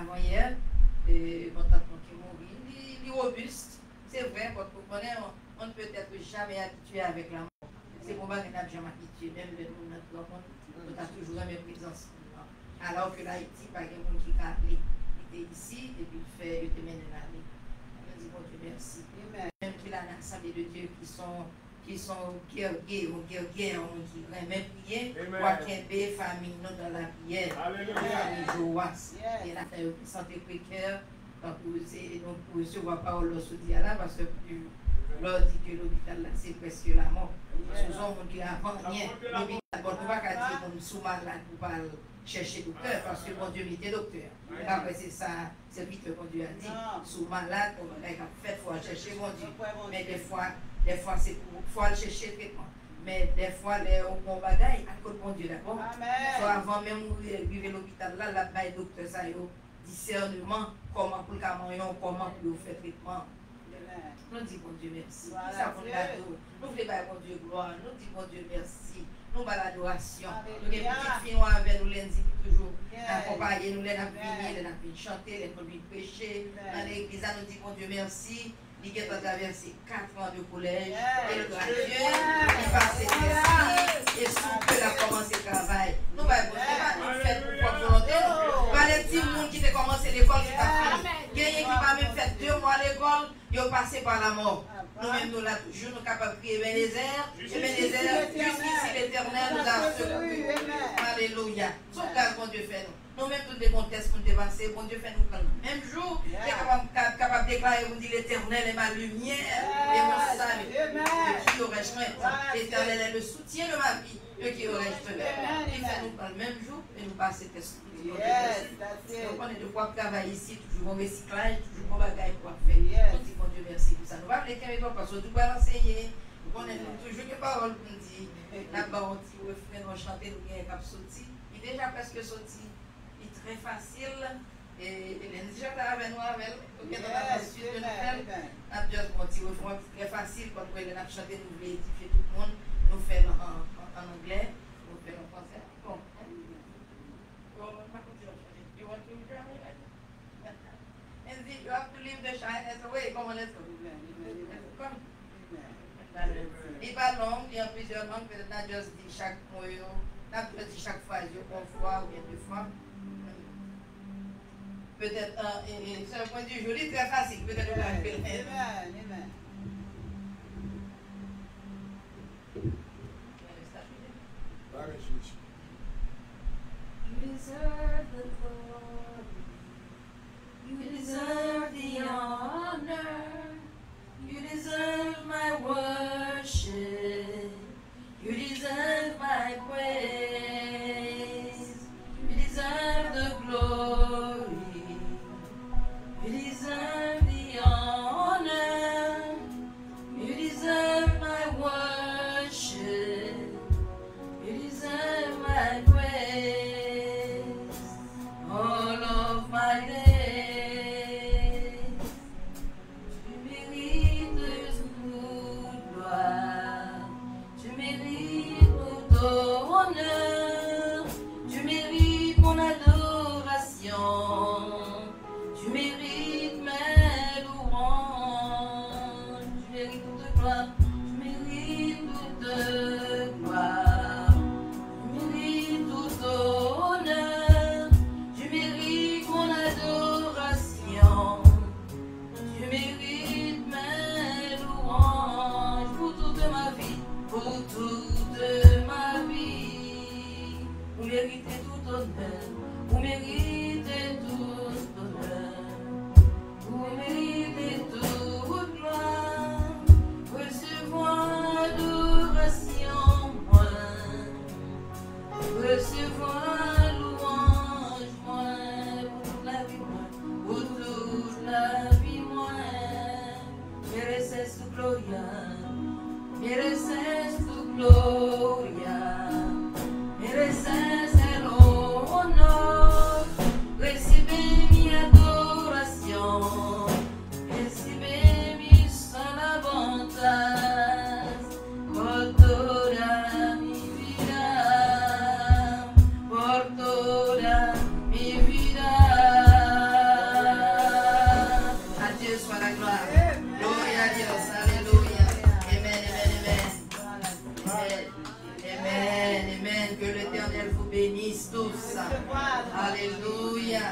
avant-hier, contentement qui mourit, il est robuste. C'est vrai, quand vous connaissez, on ne peut être jamais habitué avec la mort. C'est pour ça qu'on n'a jamais habitué, même le monde dans le monde, on a toujours la même présence. Alors que l'Haïti, par exemple, qui a appelé, il était ici, et puis il te mène l'année. On dit, bon Dieu, merci. Même qu'il a l'assemblée de Dieu qui sont guerriers, qui aiment prier, quoi qu'il y ait famille dans la prière, famille Joas, et la santé précaire, donc pour recevoir la parole de ce dia-là, parce que l'on dit que l'hôpital là, c'est presque la mort. Ce sont gens qui n'avaient rien. L'hôpital, bon, on ne va pas dire qu'on sous malade pour pas chercher docteur, parce que mon Dieu était docteur. Après, c'est ça, c'est vite que mon Dieu a dit. Sous malade, on va faire, il faut chercher mon Dieu. Mais des fois c'est pour chercher traitement. Mais des fois, on va gagner à cause de mon Dieu, d'accord? Soit avant même de vivre à l'hôpital, là, le docteur, ça y est, discernement, comment pour le camion, comment pour faire traitement. Nous disons bon Dieu merci. Nous voulons pas bon Dieu gloire. Nous disons bon Dieu merci. Nous avons l'adoration. Nous avons des petites filles avec nous, lundi toujours accompagner, nous les venir chanter, les venir prêcher. Dans l'église, nous disons bon Dieu merci. Il a traversé 4 ans de collège. Et le Dieu, il passe merci. Et sous peu, il a commencé le travail. Nous ne pouvons faire pour propre volonté. Pas les petits gens qui ont commencé l'école qui t'a fini. Il y a qui va même faire 2 mois à l'école, ils ont passé par la mort. Nous-mêmes, nous là toujours, nous capables de prier les airs. Jusqu'ici l'éternel nous a secouru. Alléluia. Son grâce, mon Dieu, fait nous. Nous-mêmes, tous les bons tests pour nous dépasser, bon Dieu, fait nous prendre. Même jour, il est capable de déclarer, vous dites, l'éternel est ma lumière et mon salut. Qui aurait je l'éternel est le soutien de ma vie. Qui aurait je il fait nous prendre le même jour et nous passer test. Donc, on est de quoi travailler ici, toujours bon recyclage, toujours bon bagage pour faire. On dit, mon Dieu, merci pour ça. Nous ne pouvons pas parce que nous pouvons enseigner. On est toujours des paroles pour nous dire. Là-bas, on dit, refrain, on chante, nous avons un cap sorti. Il est déjà presque sorti. Il est très facile. Et Hélène, déjà avec nous, avec nous, dans la suite de nouvelles. On a déjà un petit refrain très facile. Quand Hélène a chanté, nous voulons édifier tout le monde. Nous faisons en anglais. Nous faisons en français. Bon. You want to hear me? And you have to leave the shyness away. Come on, let's go. Come. Il n'est pas long, il y a plusieurs langues, peut-être pas juste dit chaque mot, pas dit chaque phrase, une fois ou bien 2 fois. Peut-être, c'est un point de vue joli, très facile, peut-être que vous l'avez fait. Amen. You deserve the glory, you deserve the honor, you deserve my worship, you deserve my praise, you deserve the glory, you deserve the honor, you deserve my worship, you deserve my praise. Oh,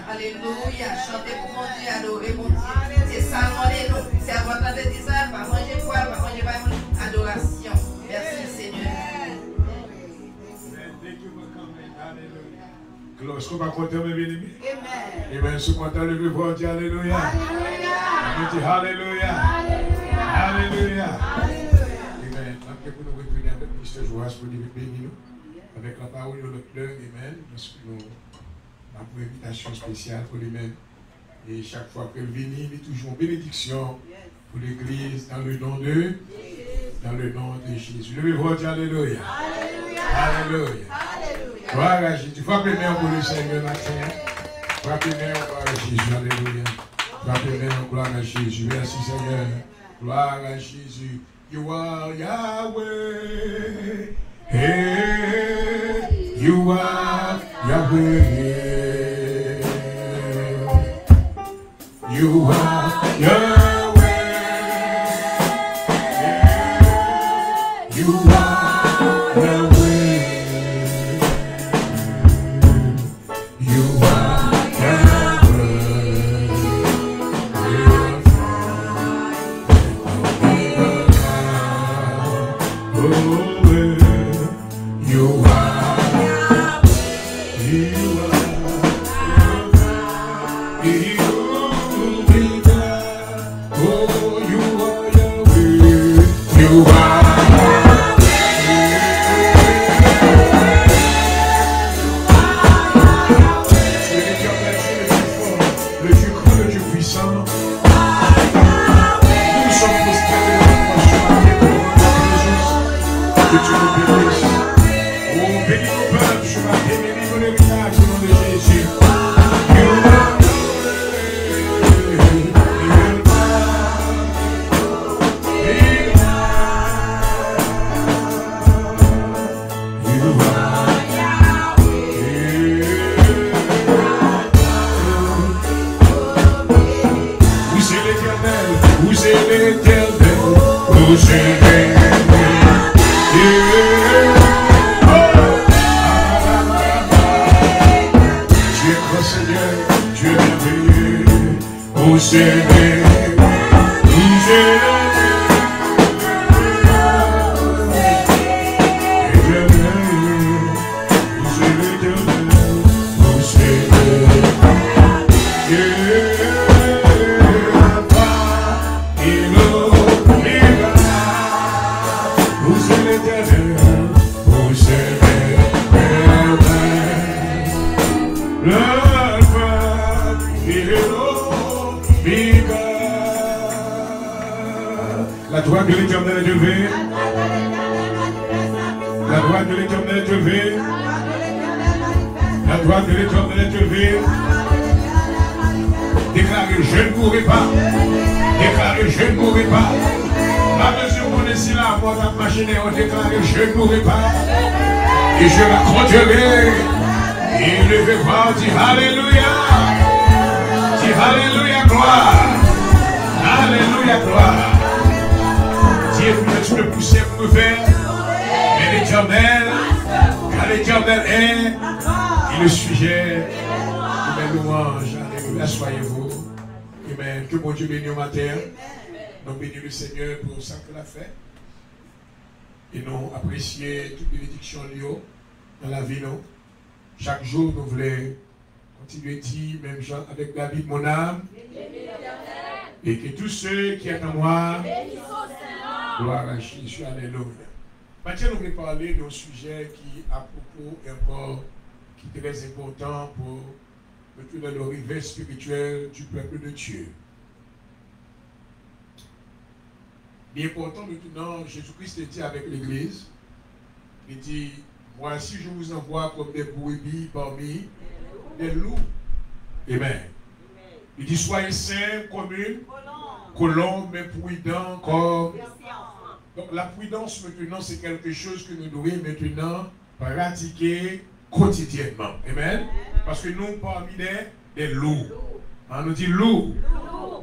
Alléluia. Chantez pour mon Dieu, adorez mon Dieu. C'est ça, demandez-nous. C'est à votre de dire ça, pas manger quoi, pas manger, pas manger. Adoration. Merci Seigneur. Gloire, est-ce qu'on va compter mes bien-aimés? Amen. Et bien, ce matin, le plus fort, dit Alléluia. On dit Alléluia. Alléluia. Amen. Après, pour nous retourner avec le ministère Joas pour nous bénir avec la parole de notre cœur. Amen. Parce que nous avons une invitation spéciale pour lui-même. Et chaque fois qu'elle vient, il est toujours une bénédiction pour l'Église dans le nom de Jésus. Le plus fort, dit Alléluia. Alléluia. Gloire à Jésus. Frappez bien pour le Seigneur matin. Frappez bien, gloire à Jésus. Alléluia. Frappez bien, gloire à Jésus. Merci Seigneur. Gloire à Jésus. You are Yahweh. Hey, you are Yahweh. You are Yahweh. You are Yahweh. La droite de l'Éternel est élevée. La droite de l'Éternel est élevée. La droite de l'Éternel est élevée. Déclarez, je ne mourrai pas. Déclarez, je ne mourrai pas. La mesure où on est ici là, moi, la machine, on déclare, je ne mourrai pas. Et je raconterai. Et le vivant dit Alléluia. Dit Alléluia, gloire. Alléluia, gloire. Dieu, tu peux pousser pour me faire. Mais l'Éternel, car l'Éternel est le sujet de mes louanges. Alléluia, soyez-vous. Amen. Que mon Dieu bénisse au matin. Nous bénissons le Seigneur pour ça qu'il a fait. Et nous apprécions toute bénédiction dans la vie. Nous. Chaque jour, nous voulons continuer à dire, même Jean avec David, mon âme. Et que tous ceux qui sont en moi, gloire à Jésus, alléluia. Maintenant, nous voulons parler d'un sujet qui, à propos, encore, qui est très important pour le rivet spirituel du peuple de Dieu. Bien important maintenant, Jésus-Christ dit avec l'Église, il dit, voici je vous envoie comme des brebis parmi des loups. Amen. Il dit, soyez saints comme une colombe, mais prudents comme... Donc la prudence maintenant, c'est quelque chose que nous devons maintenant pratiquer quotidiennement. Amen. Parce que nous, parmi des loups. On nous dit loup.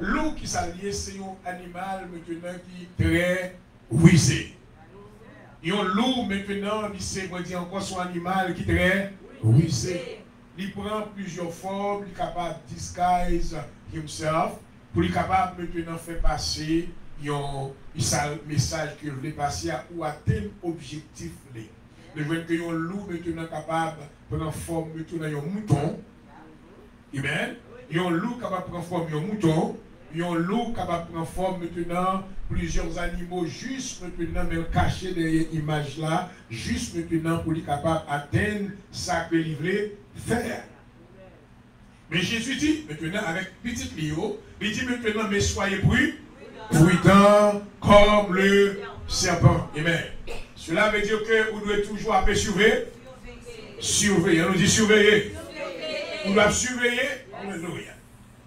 Loup qui s'allie, c'est un animal maintenant qui est très rusé. Et un loup maintenant, c'est encore son animal qui est très rusé. il prend plusieurs formes, il est capable de disguise himself, pour être capable maintenant faire passer un message qu'il veut passer ou atteindre l'objectif. Le jour que un loup maintenant capable de prendre forme maintenant un mouton. Amen. Un loup capable de prendre forme un mouton. Un loup capable de prendre forme maintenant plusieurs animaux juste maintenant même cachés derrière l'image là, juste maintenant pour être capable d'atteindre ça que il voulait faire. Mais Jésus dit maintenant avec petit Léo, il dit maintenant mais soyez prudents comme le serpent. Amen. Cela veut dire que vous devez toujours appeler surveiller. Surveiller. On nous dit surveiller. Vous devez surveiller. Alléluia.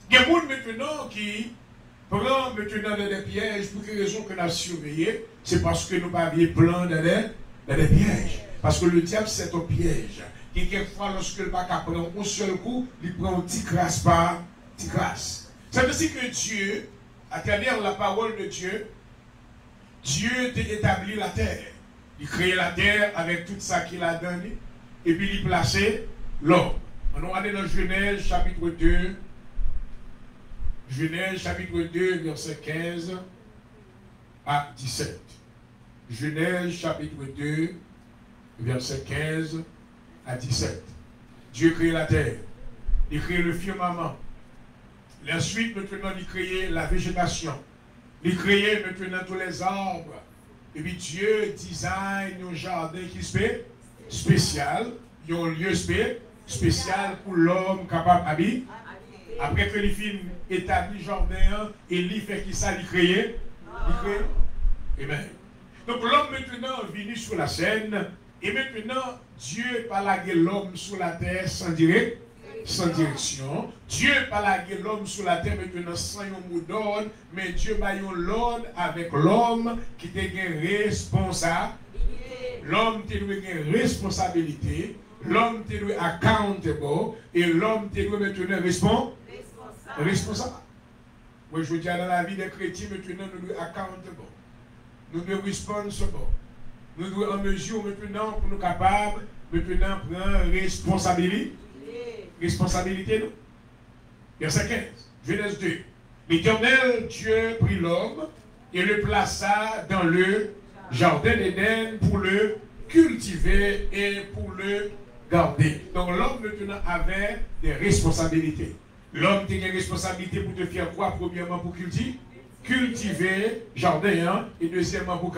Il y a des gens maintenant qui prennent maintenant des pièges. Pour quelle raison que nous avons surveillé? C'est parce que nous n'avions pas plein de pièges. Parce que le diable c'est un piège. Et quelquefois, lorsque le bac prend un seul coup, il prend un petit crasse par petit crasse. Ça veut dire que Dieu, à travers la parole de Dieu, Dieu a établi la terre. Il créé la terre avec tout ça qu'il a donné. Et puis il placé l'homme. On va aller dans Genèse chapitre 2. Genèse chapitre 2, verset 15 à 17. Genèse chapitre 2, verset 15 à 17. Dieu crée la terre. Il crée le firmament. Ensuite, maintenant, il crée la végétation. Il crée maintenant tous les arbres. Et puis Dieu design un jardin qui est spécial. Il y a un lieu spécial pour l'homme capable d'habiter. Après que les films établit jardin, et il fait qui ça, il crée. Amen. Donc l'homme maintenant est venu sur la scène. Et maintenant, Dieu pas lagué l'homme sur la terre sans direction. Dieu pas lagué l'homme sur la terre maintenant sans un mot d'ordre, mais Dieu a un l'ordre avec l'homme qui a une responsabilité. L'homme a une responsabilité. L'homme est accountable et l'homme est maintenant responsable. Moi, je veux dire, dans la vie des chrétiens, maintenant, nous sommes accountable. Nous sommes responsables. Nous sommes en mesure maintenant pour nous capables maintenant prendre responsabilité. Responsabilité, nous. Verset 15, Genèse 2. L'Éternel Dieu prit l'homme et le plaça dans le jardin d'Éden pour le cultiver et pour le garder. Donc l'homme maintenant avait des responsabilités. L'homme a des responsabilités pour te faire quoi? Premièrement pour cultiver jardin, et deuxièmement pour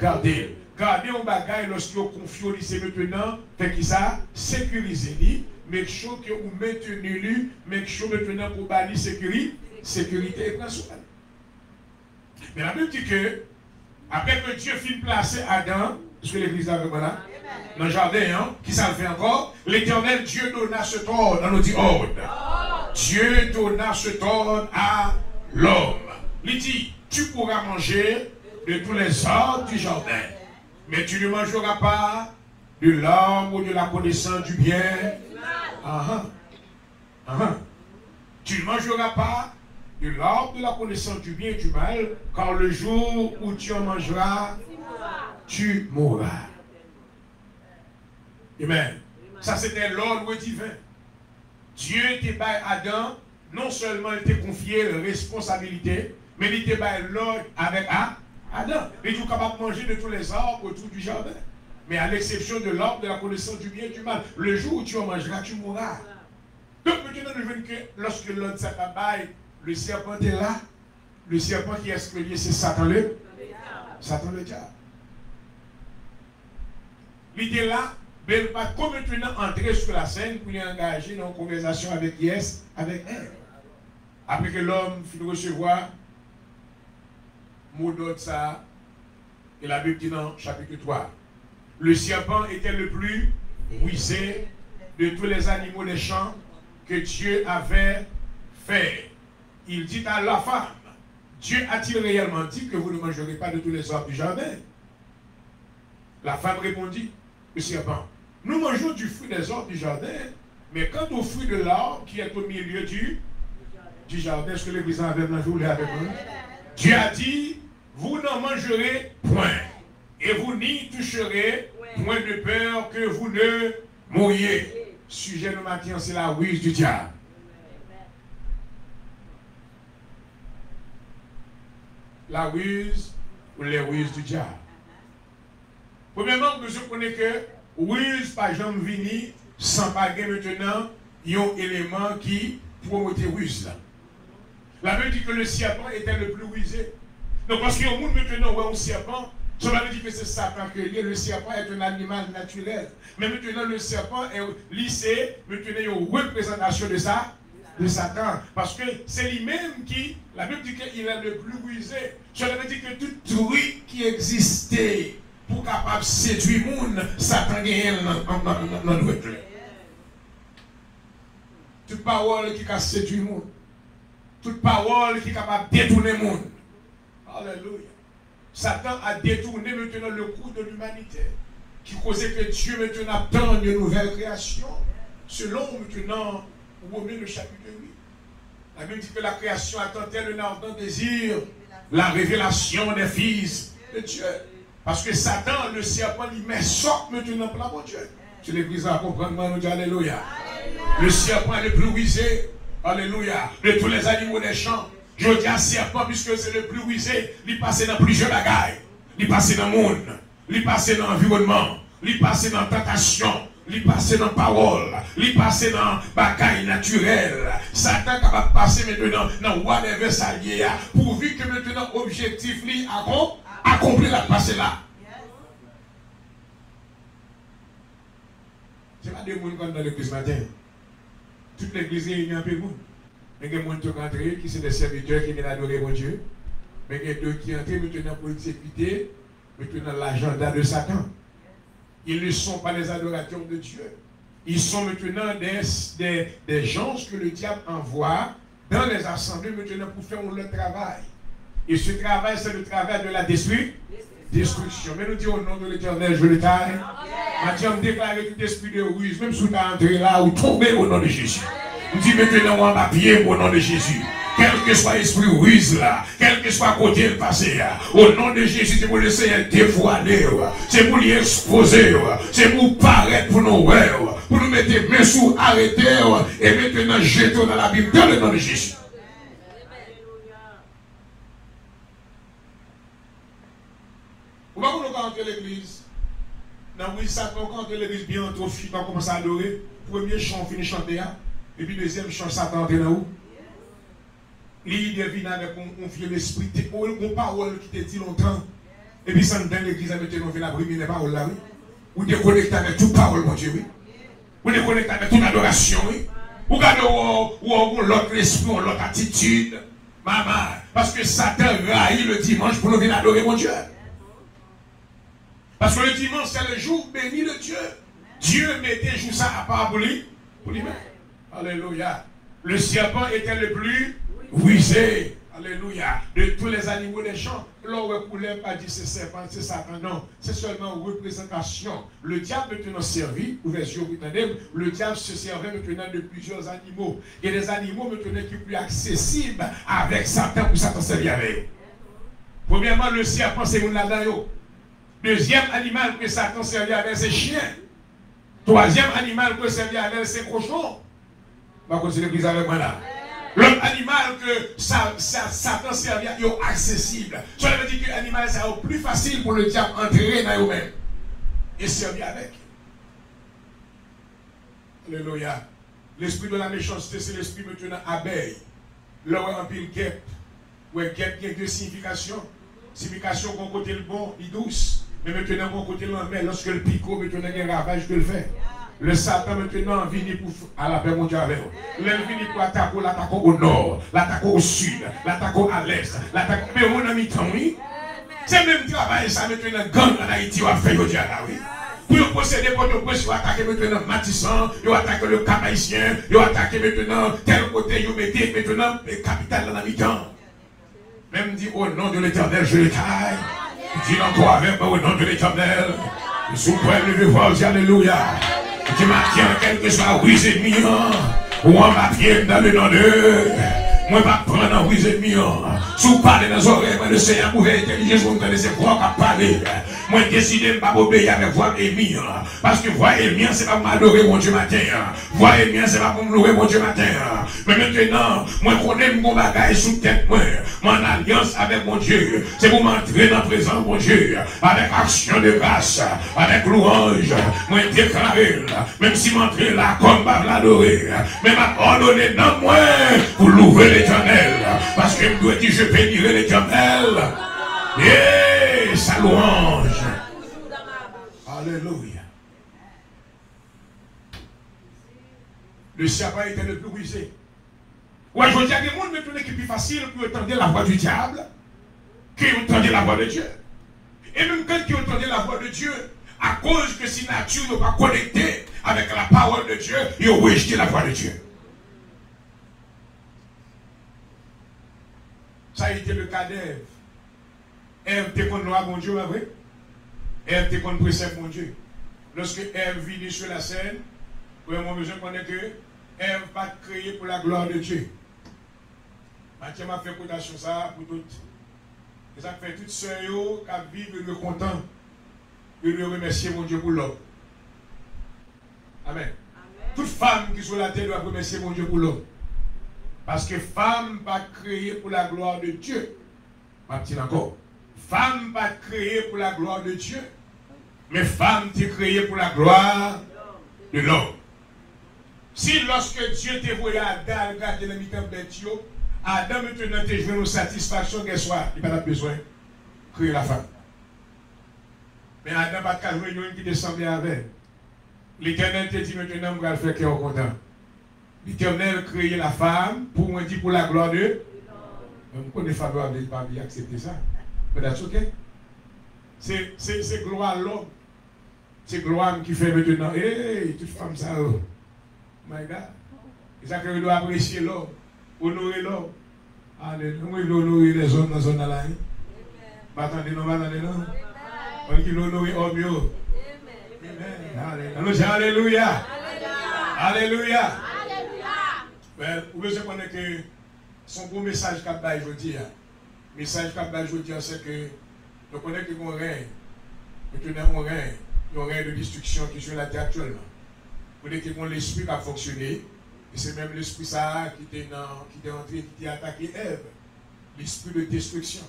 garder. Garder un bagage lorsque vous confiez, c'est maintenant, fait que ça, sécuriser, make sure que vous maintenez lui, make sure maintenant pour bâtir sécurité et principale. Mais la Bible dit que, après que Dieu finit de placer Adam, parce que l'église avec moi là, dans le jardin, qui ça le fait encore, l'Éternel Dieu donna ce ordre, on nous dit ordre. Dieu donna ce ordre à l'homme. Il dit, tu pourras manger de tous les arbres du jardin, mais tu ne mangeras pas de l'arbre de la connaissance du bien. Tu ne mangeras pas de l'arbre de la connaissance du bien et du mal, car le jour où tu en mangeras, tu mourras. Amen. Ça, c'était l'ordre divin. Dieu t'a donné à Adam, non seulement il t'a confié la responsabilité, mais il t'a donné l'ordre avec Adam. Il est capable de manger de tous les arbres autour du jardin. Mais à l'exception de l'arbre de la connaissance du bien et du mal, le jour où tu en mangeras, tu mourras. Donc maintenant, nous voyons que lorsque l'homme s'est abattu, le serpent est là. Le serpent qui est escalier, c'est Satan le diable. Il était là, mais il n'a pas comme maintenant entré sur la scène pour y engager dans une conversation avec avec elle. Après que l'homme finit de recevoir mot d'ordre ça, et la Bible dit dans chapitre 3, le serpent était le plus rusé de tous les animaux des champs que Dieu avait fait. Il dit à la femme, Dieu a-t-il réellement dit que vous ne mangerez pas de tous les arbres du jardin? La femme répondit, le serpent, nous mangeons du fruit des arbres du jardin, mais quant au fruit de l'arbre qui est au milieu du jardin, est-ce que l'église avait mangé avec nous? Dieu a dit, vous n'en mangerez point, et vous n'y toucherez point de peur que vous ne mouriez. sujet de matin, c'est la ruse du diable. La ruse ou les ruses du diable. Premièrement, je connais que ruse, par exemple, vini sans payer maintenant, il y a un élément qui promote ruse là. La Bible dit que le serpent était le plus rusé. Donc, parce qu'il y a un monde maintenant où un serpent, ça veut dire que c'est Satan qui est. Le serpent est un animal naturel. Mais maintenant, le serpent est lissé, maintenant, il y a une représentation de ça, de Satan. Parce que c'est lui-même qui, la Bible dit qu'il est le plus rusé. Ça veut dire que tout truc qui existait pour capable de séduire le monde, Satan gagne dans le monde. Toute parole qui a séduit le monde. Toute parole qui est capable de détourner le monde. Alléluia. Satan a détourné maintenant le cours de l'humanité, qui causait que Dieu maintenant attend une nouvelle création, selon maintenant Romains le chapitre 8. La Bible dit que la création attendait le ardent désir, la révélation des fils de Dieu. Parce que Satan, le serpent, il met sort maintenant pour la bonne Dieu. Tu l'église à comprendre, nous dit alléluia. Le serpent est le plus rusé, alléluia, de tous les animaux des champs. Je dis à serpent, puisque c'est le plus rusé, il passe dans plusieurs bagailles. Il passe dans le monde, il passe dans l'environnement, il passe dans la tentation, il passe dans la parole, il passe dans bagailles naturelles. Satan est capable de passer maintenant dans whatever ça y est, pourvu que maintenant objectif lui accompli la passer là. C'est pas des gens qui sont dans l'église matin. Toute l'église est un peu de monde. Mais il y a des gens qui sont entrés, qui sont des serviteurs qui viennent adorer mon Dieu. Mais il y a d'autres qui sont entrés maintenant pour exécuter maintenant l'agenda de Satan. Ils ne sont pas les adorateurs de Dieu. Ils sont maintenant des gens que le diable envoie dans les assemblées maintenant pour faire leur travail. Et ce travail, c'est le travail de la destruction. Mais nous disons au nom de l'Éternel, je le taille. Mathieu me déclare tout esprit de ruse, même si tu es entré là ou tombé au nom de Jésus. Nous disons maintenant on va pied au nom de Jésus. Quel que soit l'esprit ruse là, quel que soit côté le passé, au nom de Jésus, c'est pour laisser dévoiler, c'est pour lui exposer, c'est pour paraître pour nous, pour nous mettre main sous arrêter et maintenant jeter dans la Bible dans le nom de Jésus. Vous voyez quand on entre l'église, dans le Satan, quand on entre l'église, bien trop fit, on commence à adorer. Premier chant, on finit chanter, et puis deuxième chant, Satan entre dans où? Il devine avec un vieux esprit, une parole qui te dit longtemps. Et puis ça nous donne l'église à mettre dans la brimer les paroles là, oui. Vous déconnectez avec toute parole, mon Dieu, oui. Vous déconnectez avec toute adoration, oui. Vous regardez où l'autre esprit, l'autre attitude. Maman, parce que Satan raille le dimanche pour nous venir adorer mon Dieu. Parce que le dimanche, c'est le jour béni de Dieu. Dieu mettait jour ça à part pour lui-même. Alléluia. Le serpent était le plus rusé. Alléluia. De tous les animaux des champs. L'on ne voulait pas dire c'est serpent, c'est Satan. Non. C'est seulement une représentation. Le diable maintenant servi, ouverture, vous entendez, le diable se servait maintenant de plusieurs animaux. Il y a des animaux maintenant qui sont plus accessibles avec Satan pour Satan servir avec eux. Premièrement, le serpent, c'est une là-dedans. Deuxième animal que Satan servait avec, c'est chien. Troisième animal que servait avec, c'est cochon. On va continuer l'église avec moi là. L'autre animal que Satan servait, il est accessible. Cela veut dire que l'animal, c'est plus facile pour le diable entrer dans eux-mêmes et servir avec. Alléluia. L'esprit de la méchanceté, c'est l'esprit maintenant abeille. Là où on pile guêpe. Où guêpe a deux significations. Signification qu'on côté le bon, il douce. Mais maintenant, qu'on côté l'envers, lorsque le picot, maintenant, il y a un ravage que le fait. Le Satan maintenant vient pour à la paix mondiale avec vous. Il vient pour attaquer, l'attaquer au nord, l'attaquer au sud, l'attaquer à l'est, l'attaquer. Mais mon ami Tommy, c'est le même travail, ça maintenant gang en Haïti, on va faire aujourd'hui là, oui. Pour posséder votre poste, il va attaquer maintenant Matissan, il va attaquer le Cap Haïtien, il va attaquer maintenant tel côté, il va mettre maintenant le capital dans la mi-temps. Même dit au nom de l'Éternel, je le taille. Dis encore avec moi au nom de l'Éternel. Sous quoi le voir, dis alléluia. Tu m'attends quel que soit oui et demi, ou en ma pied dans le nom de Moi, pas prendre en brise ennemi. Si vous parlez dans les oreilles, moi, le Seigneur pouvait intelligence pour me donner ses voix à parler. Moi, décidé de ne pas obéir avec voix ennemi. Parce que voix ennemi, c'est pas pour m'adorer mon Dieu matin. Voix ennemi, c'est pas pour me louer mon Dieu matin. Mais maintenant, moi, je connais mon bagage sous tête, moi. Mon alliance avec mon Dieu, c'est pour m'entrer dans le présent, mon Dieu. Avec action de grâce, avec louange. Moi, déclarer, même si m'entrer là, comme par l'adorer. Mais m'a ordonné dans moi pour louer l'Éternel. Parce que je dois dire, je bénirai l'Éternel. Et sa louange. Alléluia. Le sabbat était le plus brisé. Ouais, je dis à des gens maintenant qui est plus facile pour entendre la voix du diable que entendre la voix de Dieu. Et même quand ils entendent la voix de Dieu, à cause que si nature n'est pas connectée avec la parole de Dieu, ils ont rejeté la voix de Dieu. Ça a été le cas d'Ève. Ève était contre loi, mon Dieu, vrai? Ève était contre précepte, mon Dieu. Lorsque Ève vit sur la scène, vous avez besoin de connaître que Ève n'est pas créée pour la gloire de Dieu. Mathieu m'a fait cotation ça pour toutes. Et ça fait toutes ceux qui vivent le content de lui remercier mon Dieu pour l'homme. Amen. Toute femme qui sur la terre doit remercier mon Dieu pour l'homme. Parce que femme pas créée pour la gloire de Dieu. Ma petite encore. Femme pas créée pour la gloire de Dieu. Mais femme t'es créée pour la gloire de l'homme. Si lorsque Dieu t'a voulu à Adam regarder la mi-temps bête, Adam maintenant t'a joué une satisfaction qu'elle soit, il n'a pas besoin de créer la femme. Mais Adam n'a pas joué une qui descend bien avec. L'Éternel t'a dit maintenant, on va le faire qu'il est content. L'Éternel créé la femme pour moi dire pour la gloire de Dieu. Je connais favorable, il ne pas accepter ça. Mais that's okay. C'est gloire l'homme. C'est gloire qui fait maintenant. Hey, toute femme ça. Oh my God. C'est ça que je dois apprécier l'homme. Honorer l'homme. Alléluia. Honorer les hommes dans la zone là. Attendez, non, attendez, non. On dit l'honorer l'homme. Amen. Alléluia. Alléluia. Mais vous devez connaître que son gros message qu'a bail aujourd'hui. Le message qu'a bail aujourd'hui, c'est que nous connaissons que mon règne. Maintenant, mon règne de destruction qui est sur la terre actuellement. Vous voyez que l'esprit a fonctionné. Et c'est même l'esprit ça qui était entré, qui a attaqué Ève. L'esprit de destruction.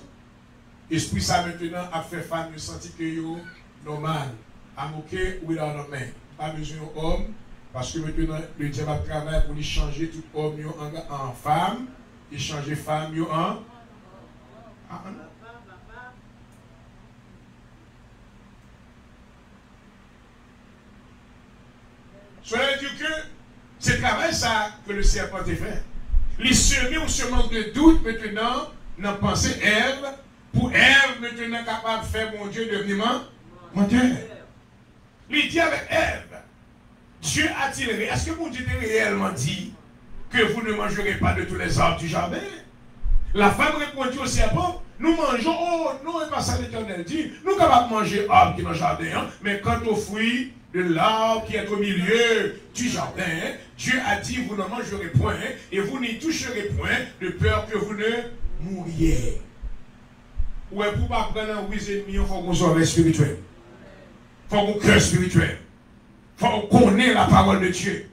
L'esprit ça maintenant a fait femme de sentir que c'est normal. À moquer ou dans nos mains. Pas besoin d'homme. Parce que maintenant, le diable travaille pour lui changer tout homme en femme, et changer femme en... Cela dire que c'est le travail ça que le serpent a fait. Les semer ou ce manque de doute maintenant, dans la pensée Ève, pour Ève maintenant capable de faire mon Dieu devenir menteur. Il dit avec Ève, Dieu a-t-il réellement, est-ce que mon Dieu t'a réellement dit que vous ne mangerez pas de tous les arbres du jardin? La femme répondit au serpent, nous mangeons, oh non, et pas ça l'Éternel dit, nous sommes capables de manger l'arbre qui est dans le jardin, hein, mais quant aux fruits de l'arbre qui est au milieu du jardin, Dieu a dit, vous ne mangerez point, et vous n'y toucherez point, de peur que vous ne mouriez. Ouais, pour ne pas prendre un oui ennemi, il faut qu'on soit spirituel. Il faut qu'on cœur spirituel. Il faut qu'on connaisse la parole de Dieu.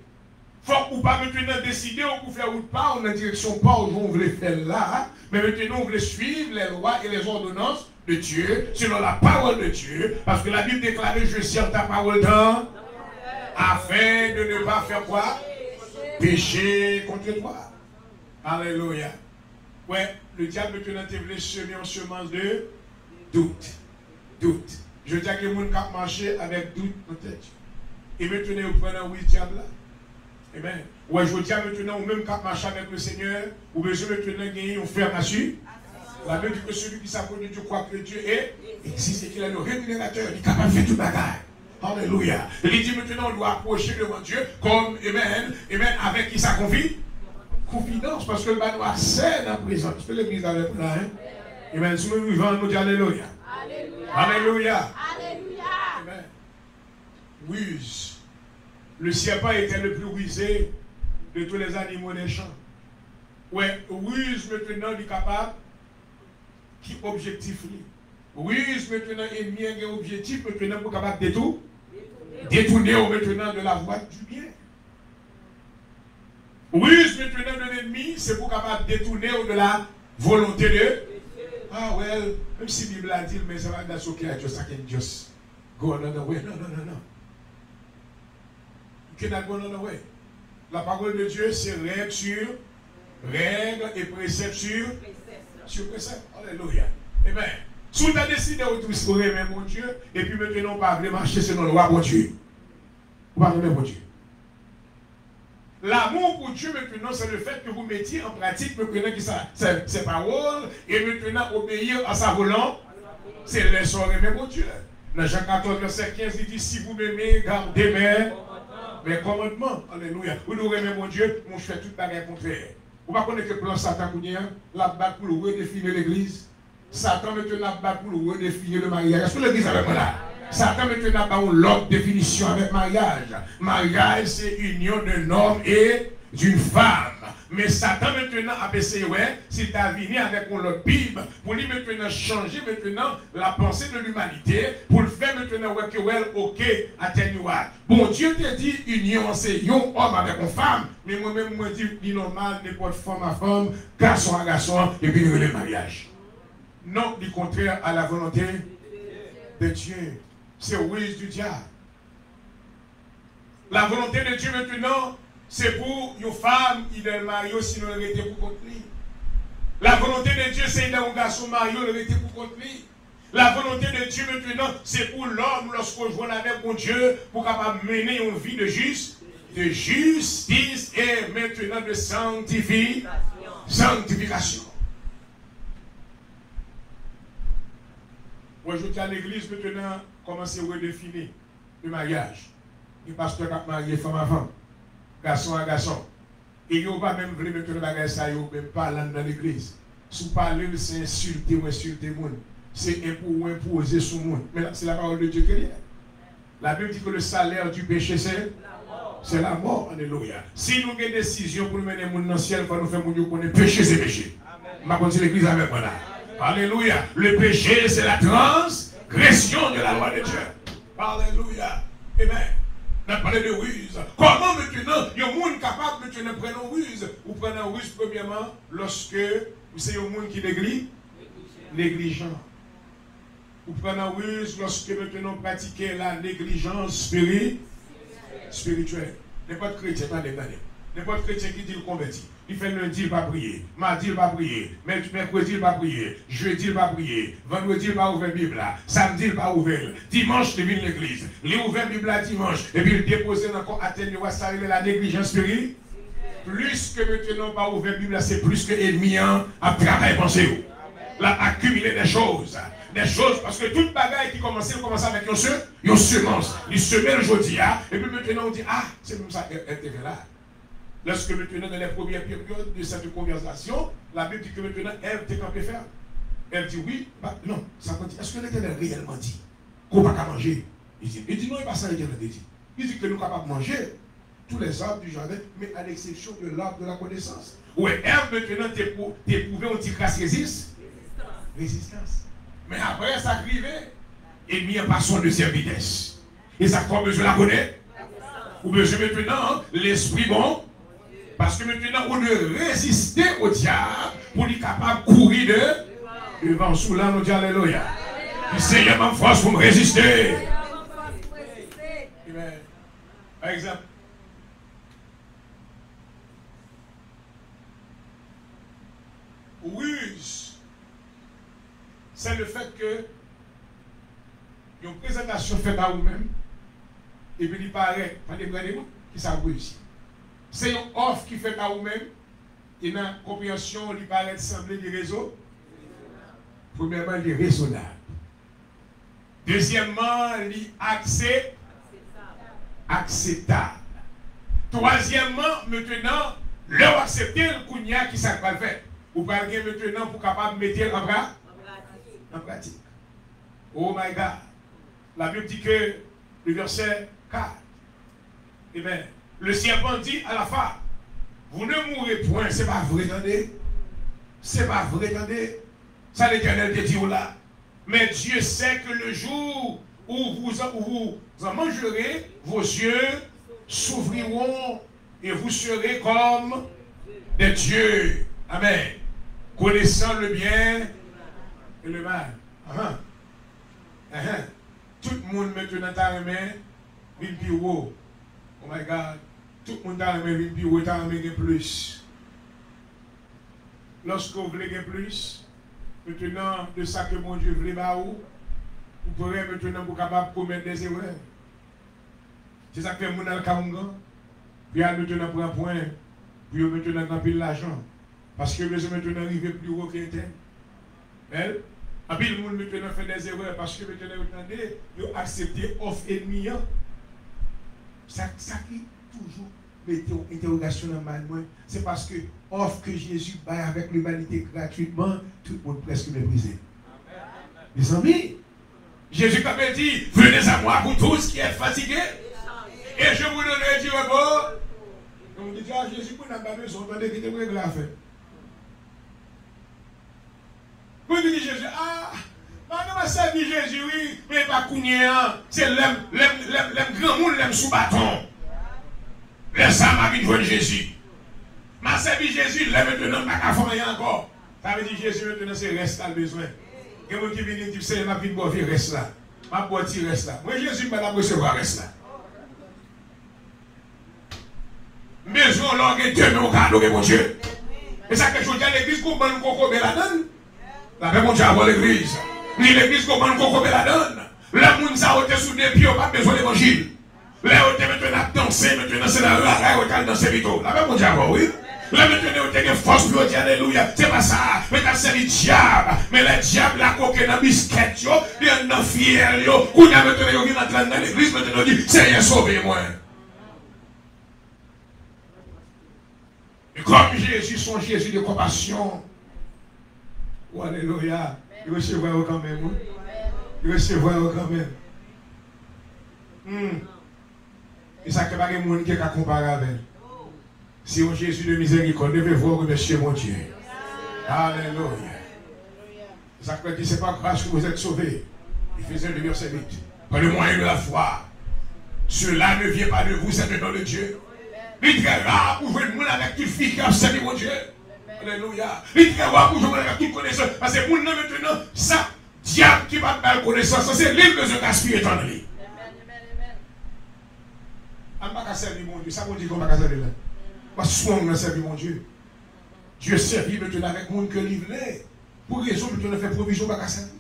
Il faut qu'on ne pas maintenant décider ou faire ou pas, on a direction pas où on voulait faire là, mais maintenant on voulait suivre les lois et les ordonnances de Dieu, selon la parole de Dieu, parce que la Bible déclare, je sers ta parole dans, afin de ne pas faire quoi? Pécher contre toi. Alléluia. Ouais, le diable maintenant te voulait semer en semence de doute. Doute. Je dis à que les gens qui marchent avec doute dans la tête. Et maintenant, vous prenez oui, diable là. Amen. Ouais, je dis à maintenant, ou même qui marche avec le Seigneur, ou besoin maintenant gagner une ferme assure. La Bible dit que celui qui s'approche de Dieu croit que Dieu existe et qu'il est le rémunérateur, il est capable de faire tout bagage. Alléluia. Il dit maintenant, on doit approcher devant Dieu comme, amen, avec qui ça confie? Confidence, parce que le bas noir c'est dans la présence. Parce que l'église avec nous là, hein? Amen. Si nous vivons, nous disons Alléluia. Alléluia. Alléluia. Amen. Ruse. Le serpent était le plus rusé de tous les animaux des champs. Ouais, ruse maintenant est capable qui objectif lui. Ruse maintenant ennemi un objectif maintenant pour capable détourner maintenant de la voie du bien. Ruse maintenant de l'ennemi, c'est pour capable détourner de la volonté de. Ah ouais, même si la Bible a dit, mais ça va être okay, I just can just go another way. Non. You cannot go another way. La parole de Dieu, c'est règle sur règle et précepte sur précepte. Alléluia. Amen. Si tu as décidé de restaurer mon Dieu, et puis maintenant, pas vraiment marcher selon le roi, mon Dieu. Vous pas aimer mon Dieu. L'amour pour Dieu, maintenant, c'est le fait que vous mettiez en pratique maintenant ses paroles et maintenant obéir à sa volonté. C'est laisser aimer mon Dieu. Dans Jean 14, verset 15, il dit si vous m'aimez, gardez mes commandements. Alléluia. Vous nous aimez mon Dieu, moi je fais toute la guerre contraire. Vous ne connaissez pas que plan Satan la batte pour redéfinir l'église. Satan maintenant la batte pour redéfinir le mariage. Est-ce que l'église avec moi là? Satan maintenant pas une autre définition avec mariage. Mariage, c'est union d'un homme et d'une femme. Mais Satan maintenant a essayé, s'il t'a venu avec une Bible, pour lui maintenant changer maintenant la pensée de l'humanité, pour le faire maintenant, ok, atténuer. Bon, Dieu te dit union, c'est un homme avec une femme, mais moi-même, moi, je dis normal, n'importe femme à femme, garçon à garçon, et puis le mariage. Non, du contraire à la volonté de Dieu. C'est ruse du diable. La volonté de Dieu maintenant, c'est pour une femme, il est marié, sinon elle était pour contre lui. La volonté de Dieu, c'est un garçon marié, il était pour contre lui. La volonté de Dieu maintenant, c'est pour l'homme, lorsqu'on joue avec mon Dieu, pour capable mener une vie de justice et maintenant de sanctification. Moi, je dis à l'église maintenant, commencer à redéfinir le mariage. Le pasteur a marié femme à femme, garçon à garçon. Et il ne va pas même voulu mettre le bagage ça, il ne même pas dans l'église. Si vous parlez, c'est insulter ou insulter le monde. C'est imposer sur le monde. Mais c'est la parole de Dieu qui est. La Bible dit que le salaire du péché, c'est la mort. Alléluia. Si nous avons une décision pour nous mener le monde dans le ciel, il faut nous faire connaître péché, c'est péché. Je vais continuer l'église avec moi là. Alléluia. Le péché, c'est la transgression de la loi de Dieu. Alléluia. Amen. On a parlé de ruse. Comment maintenant, il y a un monde capable de prendre une ruse? Vous prenez une ruse premièrement lorsque vous êtes un monde qui est négligent. Vous prenez une ruse lorsque maintenant vous pratiquez la négligence spirituelle. N'importe chrétien, pas dégané. N'importe chrétien qui dit le converti. Il fait lundi, il va prier. Mardi, il va prier. Mercredi, il va prier. Jeudi, il va prier. Vendredi, il va ouvrir la Bible. Samedi, il va ouvrir. Dimanche, il vient l'église. Il ouvre la Bible dimanche. Et puis il dépose encore à atteindre ça, la négligence spirituelle. Plus que maintenant, pas ouvrir la Bible, c'est plus que l'ennemi a travaillé pensé. Là, accumuler des choses. Parce que toute bagaille qui commence avec une semence. Il semait aujourd'hui. Et puis maintenant, on dit, c'est comme ça, elle là. Lorsque maintenant, dans les premières périodes de cette conversation, la Bible dit que maintenant, elle était campée faire. Elle dit oui, non, ça continue. Est-ce que l'Éternel réellement dit qu'on ne va pas manger? Il dit non, il va ça l'Éternel dit. Il dit que nous sommes capables de manger tous les arbres du jardin, mais à l'exception de l'arbre de la connaissance. Où herbe maintenant, t'éprouver une petite crasse résistance. Mais après, ça arrive, et mis en passant de cette vitesse. Et ça quoi besoin de la connaître? Ou besoin maintenant, l'esprit bon. Parce que maintenant, on ne résister au diable pour être capable de courir devant sous là, nous disons alléluia. Le Seigneur m'a force pour me résister. Amen. Par exemple, ruse, c'est le fait que une présentation faite à vous-même, et puis il paraît, pas des vrais mots, qui ça réussit. C'est une offre qui fait à vous-même, et dans la compréhension, il paraît sembler des réseaux. Premièrement, il est raisonnable. Deuxièmement, il est acceptable. Troisièmement, maintenant, leur accepter le kounia qui s'est pas fait. Vous parlez maintenant pour capable de mettre en pratique. Oh my God. La Bible dit que le verset 4. Eh bien, le serpent dit à la femme, vous ne mourrez point, c'est pas vrai, attendez. c'est pas vrai, attendez. Ça l'Éternel te dit là. Mais Dieu sait que le jour où vous en mangerez, vos yeux s'ouvriront et vous serez comme des dieux. Amen. Connaissant le bien et le mal. Tout le monde maintenant dans la main, vient plus haut. Oh my God. Tout le monde dans la main, vient plus haut, dans la main, plus. Lorsque vous voulez plus, maintenant, de ça que mon Dieu voulait, vous pourrez maintenant vous capable de commettre des erreurs. C'est ça que mon Al-Kamunga, puis maintenant pour un point, puis maintenant gagner l'argent. Parce que vous maintenant arriver plus haut que l'Éternel. Et puis le monde maintenant fait des erreurs parce que maintenant vous entendez, vous acceptez offre ennemi. Ça qui toujours mettez une interrogation dans ma main, c'est parce que offre que Jésus bat avec l'humanité gratuitement, tout le monde presque méprisé. Mes amis, Jésus avait dit, venez à moi vous tous qui êtes fatigués, et je vous donnerai du repos. On dit, ah Jésus, vous n'avez pas besoin, entendez qu'il devrait la faire. Vous dites Jésus, ah, maintenant ça dit Jésus, oui, mais pas cougner, c'est l'aime grand monde, l'aime sous bâton. Les âmes a vu Jésus. Ma servi Jésus, l'aime maintenant, pas qu'à faire encore. Ça veut dire Jésus maintenant, c'est reste là le besoin. Il y a des gens qui viennent dire, c'est ma vie de boire, reste là. Ma boîte, reste là. Moi, Jésus, je vais recevoir, reste là. Besoin, l'on est Dieu, mais on va adorer mon Dieu. Et ça que je dis à l'église, comment nous coco la donne? La paix, mon Dieu, avant l'église. Ni l'église, comment nous coco la donne? La moun sa ote sous des pieds, on n'a pas besoin d'évangile. Là, on est maintenant danser, maintenant c'est la rue, on est danser vite. La paix, mon Dieu, oui. Là, maintenant, on est force, puis on dit alléluia. C'est pas ça. Mais t'as servi le diable. Mais le diable, la coquille dans biscuit, il y a un fier, qu'on a maintenant, il est dans l'église, maintenant, on dit, Seigneur, sauvez-moi. Et comme Jésus, son Jésus de compassion. Oh, alléluia. Il recevra quand même. Il recevra quand même. Et ça ne pas de monde qui a comparé avec. Si un Jésus de miséricorde, devez voir remercier mon Dieu. Alléluia. Ça veut dire, ce n'est pas grâce que vous êtes sauvés. Il faisait le verset 8. Par le moyen de la foi. Cela ne vient pas de vous, c'est le nom de Dieu. Il est très rare pour jouer le monde avec toute fille qui a servi mon Dieu. Alléluia. Il est très rare pour jouer le monde avec toute connaissance. Parce que le monde maintenant, ça, diable qui va mal connaissance, c'est l'île de ce gaspiller dans lui. On ne va pas servir mon Dieu. Ça, mon Dieu, qu'on va pas servir là. Parce que on a servi mon Dieu. Dieu servit maintenant avec le monde que l'il voulait. Pour raison, maintenant, fait provision pour servir.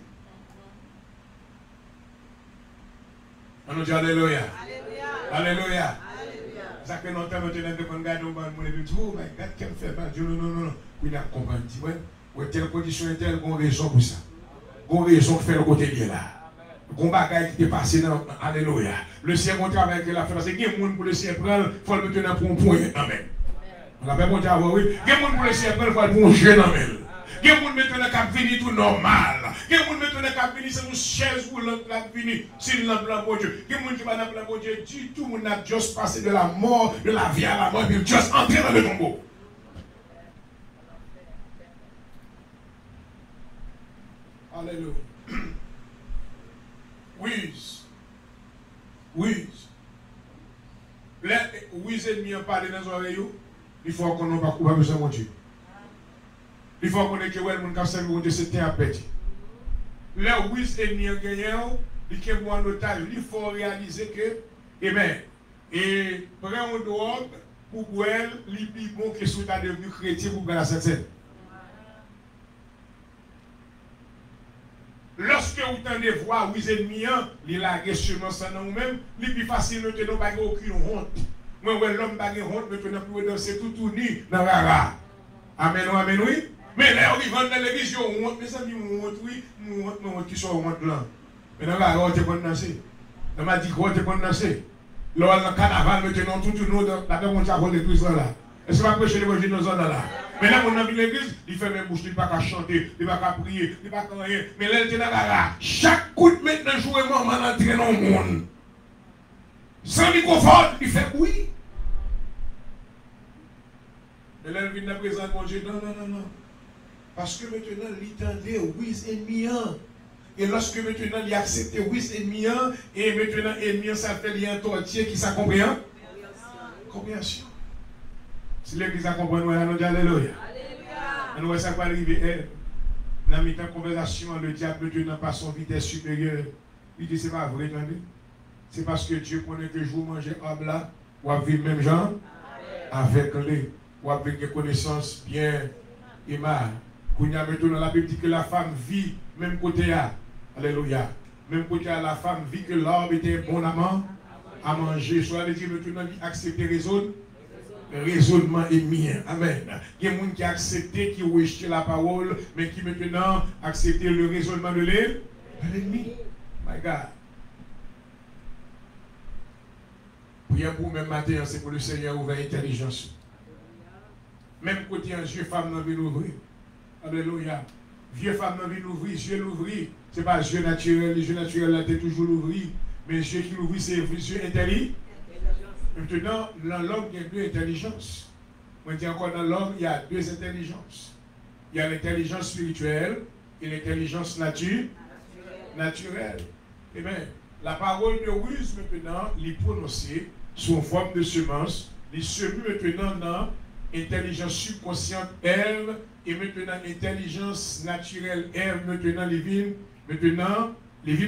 On nous dit Alléluia. Alléluia. Ça fait longtemps maintenant qu'on regarde au monde et dit, oh my God, qu'elle fait pas. Dieu, non. Il a compris. Ouais, telle condition est telle, qu'on raison pour ça. Qu'on raison de faire le côté bien là. Qu'on bagaille qui est passé dans. Alléluia. Le ciel, mon travail que la fait, c'est qu'il y a des gens pour le ciel prendre, il faut le mettre pour un point. Amen. On a fait mon travail, oui. Il y a des gens pour le ciel prendre, il faut le pour un jeune. Amen. Il y a des gens maintenant qui viennent tout normal. Il y a des gens maintenant qui viennent sur une chaise roulante qui viennent sur le plan pour Dieu. Il y a des gens qui viennent dans le plan pour Dieu. Tout le monde a juste passé de la mort, de la vie à la mort, puis juste entrer dans le tombeau. Alléluia. Oui. Les ennemis ont parlé dans les oreilles. Il faut qu'on n'ait pas besoin de mon Dieu. Il faut qu'on ait que le monde qui a servi mon Dieu, c'était un petit. Les ennemis ont gagné, ils ont en otage. Il faut réaliser que, eh bien, et prendre un drogue pour boire, les bon qui sont devenus chrétiens pour gagner la Sainte-Seine. Lorsque vous tendez voir les ennemis, ils lâchent seulement ça dans vous-même, il est plus facile de ne pas avoir aucune honte. Moi, l'homme n'a pas honte, maintenant, pour danser tout nu dans la rara. Amen, amen, oui. Mais là, ils vont dans l'église, ils ont honte, mes amis, ils ont honte, oui, ils ont honte qui sont honte là. Mais dans la rara, tu peux danser. Dans ma dit, tu peux danser. Là, dans le carnaval, maintenant, tout le monde, la paix, on t'a volé l'église là. Est-ce que tu vas prêcher l'évangile dans la là? Mais là, on a vu l'église, il fait même bouche, il ne va pas chanter, il ne va pas prier, il ne va pas rien. Mais là, il est dans la rara. Chaque coup de maintenant, jouer maman entrer dans le monde. Sans microphone, il fait oui. Mais là, il vient de la présence de mon Dieu. Non. Parce que maintenant, il tendait oui ennemi. Et lorsque maintenant, il a accepté oui ennemi, et maintenant, ennemi, ça fait lien tortier qui s'accompagne. Compréhension. Si l'église a compris, nous allons dire Alléluia. Nous allons savoir arriver. Dans la conversation, le diable maintenant pas son vitesse supérieure. Il dit c'est pas vrai, c'est parce que Dieu connaît que je vous manger homme là, ou à vivre même gens, avec les, ou avec des connaissances bien et mal. Quand il y a maintenant la Bible dit que la femme vit même côté là. Alléluia. Même côté là, la femme vit que l'homme était bon à manger. Soit les dire maintenant accepter raisonnement est mien. Amen. Il y a des gens qui acceptent, qui rejettent la parole, mais qui maintenant acceptent le raisonnement de l'ennemi. My God. Prière pour même matin, c'est pour le Seigneur ouvrir l'intelligence. Même côté un vieux femme n'a vu l'ouvrir. Alléluia. Vieux femme n'a vu l'ouvrir, yeux l'ouvrir. Ce n'est pas yeux naturel, les yeux naturels là, t'es toujours l'ouvrir. Mais yeux qui l'ouvrir, c'est yeux intelligents. Maintenant, dans l'homme, il y a deux intelligences. On dit encore, dans l'homme, il y a deux intelligences. Il y a l'intelligence spirituelle et l'intelligence naturelle. Eh bien, la parole de ruse, maintenant, il est prononcée sous forme de semence. Il se met maintenant dans l'intelligence subconsciente, elle, et maintenant l'intelligence naturelle, elle, maintenant les vignes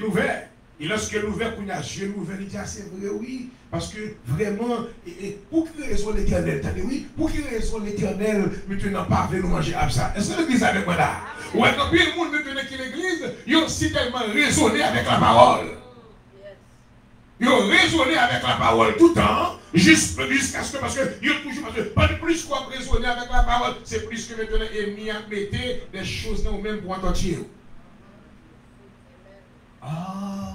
ouvertes. Et lorsque l'ouvert, qu'on a Dieu l'ouvert, il dit, ah, c'est vrai, oui. Parce que vraiment, pour quelle raison l'Éternel, oui, pour quelle raison l'Éternel maintenant pas veut nous manger à ça? Est-ce que l'église avec moi là? Ouais, donc puis le monde maintenant qui l'église, ils ont aussi tellement raisonné avec la parole. Ils ont raisonné avec la parole tout le temps, jusqu'à ce que, parce que ils ont toujours, parce que pas de plus qu'on raisonner avec la parole, c'est plus que maintenant l'ennemi a mis des choses dans nous-mêmes pour entendre. Ah,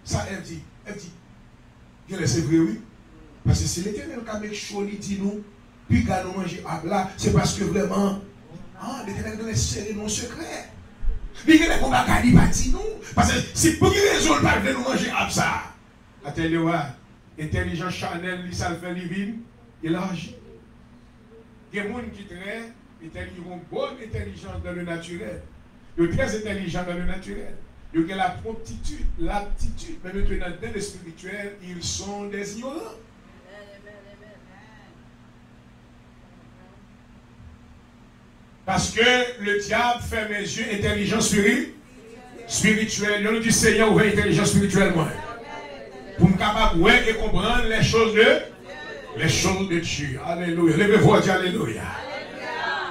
ça elle dit, c'est vrai, oui. Parce que c'est l'Éternel qui a mis chaud, il dit nous, puis quand nous mangeons à là, c'est parce que vraiment, l'Éternel nous laisse serrer nos secrets. Mais il y a des combats qui dit nous, parce que si pour quelle raison il parle de nous manger à ça, intelligence charnelle, il s'en fait divine, il agit. Il y a des gens qui ont une bonne intelligence dans le naturel. Ils sont très intelligents dans le naturel. Ils ont la promptitude, l'aptitude, mais maintenant dans le spirituel, ils sont des ignorants. Parce que le diable fait mes yeux intelligence spirituelle. Il nous dit Seigneur, ouvre intelligence spirituelle, moi. Pour me capable et comprendre les choses de Dieu. Alléluia. Levez-vous et dites Alléluia.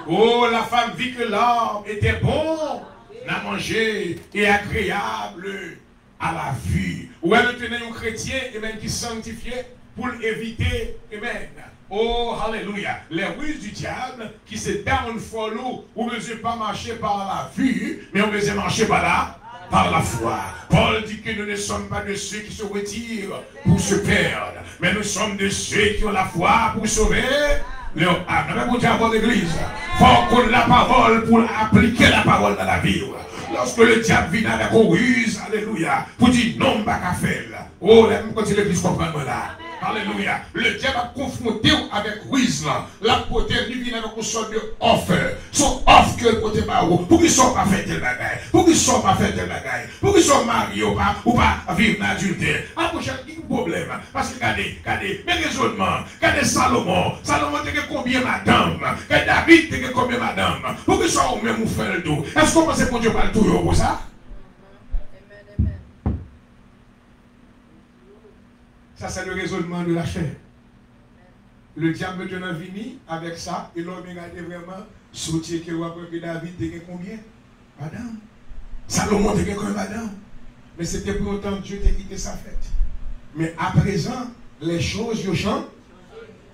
Oh, la femme vit que l'homme était bon à manger et agréable à la vue. Ou elle tenait un chrétien qui sanctifiait pour éviter, oh, alléluia, les ruses du diable qui se downfollow, on ne veut pas marcher par la vue, mais on veut marcher par la foi. Paul dit que nous ne sommes pas de ceux qui se retirent pour se perdre, mais nous sommes de ceux qui ont la foi pour sauver leur âme. Nous avons l'église. Il faut qu'on ait la parole pour appliquer la parole dans la vie. Lorsque le diable vient avec une ruse, alléluia, pour dire non, pas qu'à faire. Oh, quand l'église comprend là. Alléluia. Le diable a confronté avec ruse là. La côté lui vient avec une sorte de offre. Son offre que le côté bas. Pour qu'ils ne soient pas fait tel bagaille. Pour qu'ils ne soient pas fait tel bagaille. Pour qu'ils soient mariés ou pas vivre dans l'adultère. Après, il y a un problème. Parce que regardez, mes raisonnements. Regardez Salomon. Salomon a combien madame? Regardez David a combien madame? Pour qu'ils soient au même ou faire le dos. Est-ce qu'on pense que Dieu va le tout pour ça? Ça, c'est le raisonnement de la chair. Le diable maintenant venu avec ça, et l'homme regardait vraiment, sortir que David était combien? Madame. Salomon était combien madame? Mais c'était pour autant que Dieu t'a quitté sa fête. Mais à présent, les choses ont changé.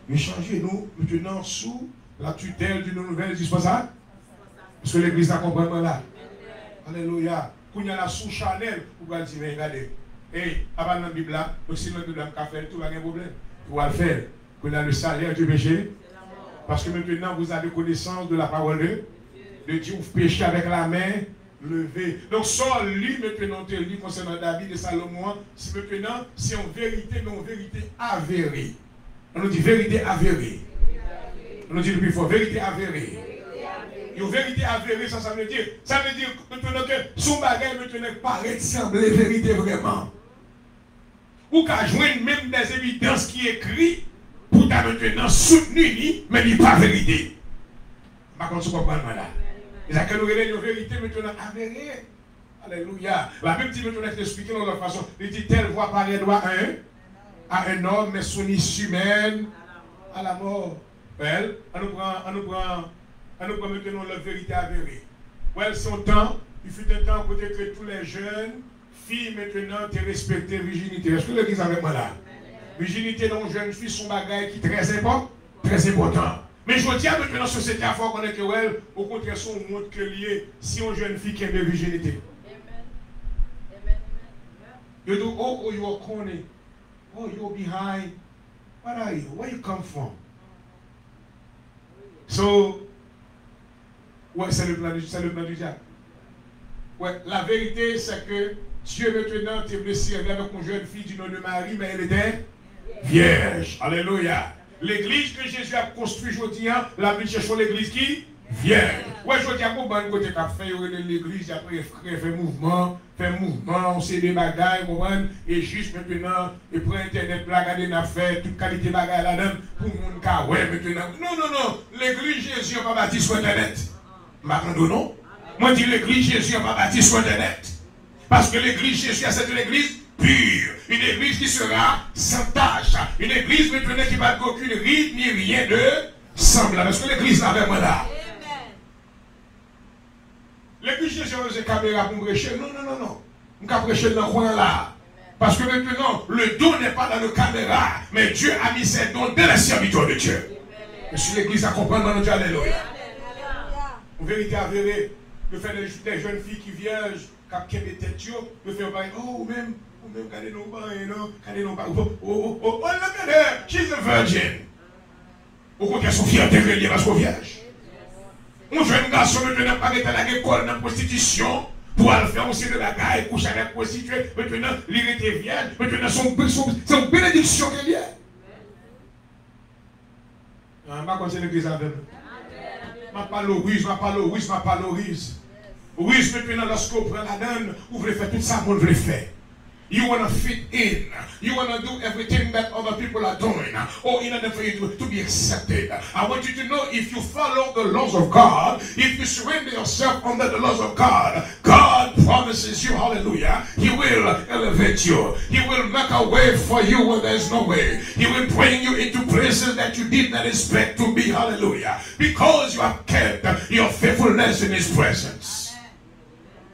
Ils changé. Nous, maintenant, sous la tutelle d'une nouvelle dispensation. Parce que l'église a compris là. Alléluia. Quand il y a la sous-chanel, vous allez dire, regardez. Et avant la Bible là, si la Bible a fait tout, il n'y a pas de problème. Vous allez faire. Vous avez le salaire du péché. Parce que maintenant, vous avez connaissance de la parole de Dieu. Vous péchez avec la main levée. Donc, soit lui, maintenant, te dit concernant David et Salomon, c'est maintenant, c'est en vérité, mais en vérité avérée. On nous dit vérité avérée. On nous dit le plus fort, vérité avérée. Une vérité avérée, ça veut dire maintenant que son bagage maintenant paraît sembler vérité vraiment. Ou qu'à joindre même des évidences qui écrites pour ta maintenant soutenir, mais il n'est pas vérité. Par contre, vous comprenez là. Et ça que nous avons une vérité maintenant avérée. Alléluia. La même dit maintenant expliqué de l'autre façon. Il dit telle voix paraît droit à un homme, mais son issue humaine à la mort. Well, on nous prend maintenant la vérité avérée. Well, son temps, il fut un temps pour que tous les jeunes filles maintenant te respecter virginité. Est-ce que l'église avec moi là? Virginité dans une jeune fille, son bagage qui est très important. Très important. Mais je dis à maintenant dans la société à fort qu'on est que well, au contraire, son monde que lié si une jeune fille qui aime la virginité. You do, oh, you are corny. Oh, you're behind. What are you? Where you come from? So, ouais, c'est le plan du diable. Ouais, la vérité, c'est que Dieu maintenant t'a blessé avec une jeune fille du nom de Marie, mais elle était vierge. Alléluia. L'église que Jésus a construite aujourd'hui, la Bible cherche l'église qui vierge. Ouais, je dis à vous, bon côté qu'a fait l'église, après fait mouvement, on sait des bagailles, et juste maintenant, et pour Internet, la garder n'a fait toute qualité bagaille là-dedans, pour le monde qui ouais, maintenant. Non, l'église Jésus n'a pas bâti sur Internet. Maintenant, non. Moi, je dis l'église Jésus n'a pas bâti sur Internet. Parce que l'église Jésus, c'est une église pure. Une église qui sera sans tâche. Une église maintenant qui va avoir aucune ride ni rien de semblable. Est-ce que l'église n'avait pas là? L'église Jésus a des caméras pour prêcher. Non. On va prêcher dans le coin là. Parce que maintenant, le don n'est pas dans le caméra. Mais Dieu a mis ses dons dans la serviteur de Dieu. Et si l'église accompagne dans notre alléluia. En vérité avérée, le fait des jeunes filles qui vierges, qui ont des têtes, le fait parler, oh, ou même, regardez nos bains, non, regardez nos bains, oh, look at her, she's a virgin. Au contraire, son fierté reliée parce qu'on vierge. Un jeune garçon maintenant pas été à l'école dans la prostitution pour aller faire aussi de la gaille, coucher avec prostituée, maintenant, il était vierge, maintenant, c'est une bénédiction qu'il y a. Je ne sais pas si l'église avec nous. Je ne parle au ruse. Ruse, maintenant, lorsqu'on prend la donne, vous voulez faire tout ça, vous voulez faire. You want to fit in. You want to do everything that other people are doing. Or in order for you to be accepted. I want you to know if you follow the laws of God, if you surrender yourself under the laws of God, God promises you, hallelujah, He will elevate you. He will make a way for you where there's no way. He will bring you into places that you did not expect to be, hallelujah. Because you have kept your faithfulness in His presence.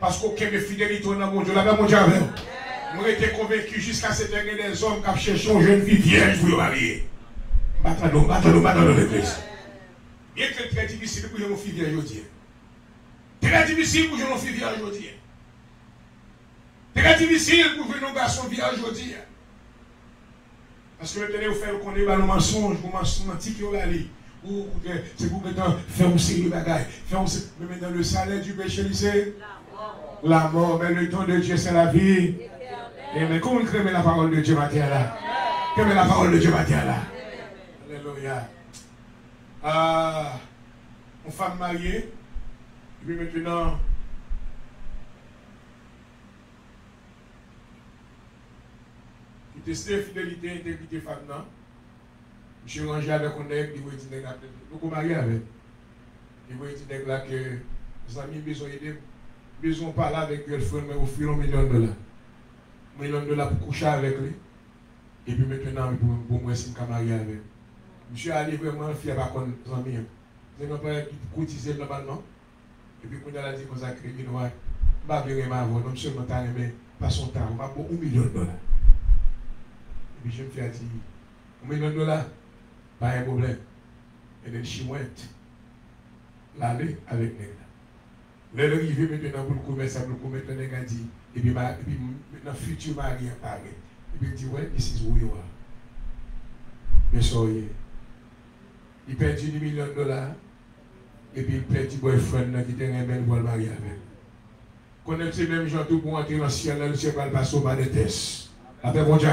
Parce qu'aucun de fidélité dans mon Dieu, la mon Dieu avec. Moi, j'étais convaincu jusqu'à ce dernier des hommes qui cherchent une jeune fille vierge pour marier. Battons dans l'église. Bien que c'est très difficile pour une fille vierge aujourd'hui. Très difficile pour une fille vierge aujourd'hui. Très difficile pour un garçon vierge aujourd'hui. Parce que maintenant, vous faites qu'on est dans le mensonge, vous menti qui est allé. Ou c'est pour maintenant faire une série de bagailles. Mais maintenant, le salaire du péché, c'est la mort. Mais le temps de Dieu, c'est la vie. Mais comment on crée la parole de Dieu matin là? Crée la parole de Dieu matin là? Alléluia. Une femme mariée, et puis maintenant, qui testait fidélité, intégrité femme là. Je suis rangé avec un nègre, il voit un nègre, beaucoup marié avec. Il voit un nègre là que les amis besoin d'aider, besoin de parler avec girlfriend, mais au fil $1 million. $1 million pour coucher avec lui. Et puis maintenant, pour moi, c'est un marié avec. Monsieur Ali vraiment fier par contre, les amis. C'est un père qui cotisait globalement. Et puis quand il a dit qu'on a créé, il va pas venir m'avoir, non seulement t'as aimé, pas son temps, on va pour $1 million. Et puis je me suis dit, $1 million, pas un problème. Et then she went. L'aller avec Nègre. Là, l'arrivée maintenant pour le commerce, pour le commerce, Nègre a dit, et puis maintenant, futur mari apparaît. Et puis il dit, ouais, this is who you are. Mais soyez. Il perdit $1 million. Et puis il perdit boyfriend qui était un bel pour le marier avec. Connaissez ces mêmes gens tout pour entrer dans le ciel, le ciel va le passer au bas des tests. Après mon Dieu,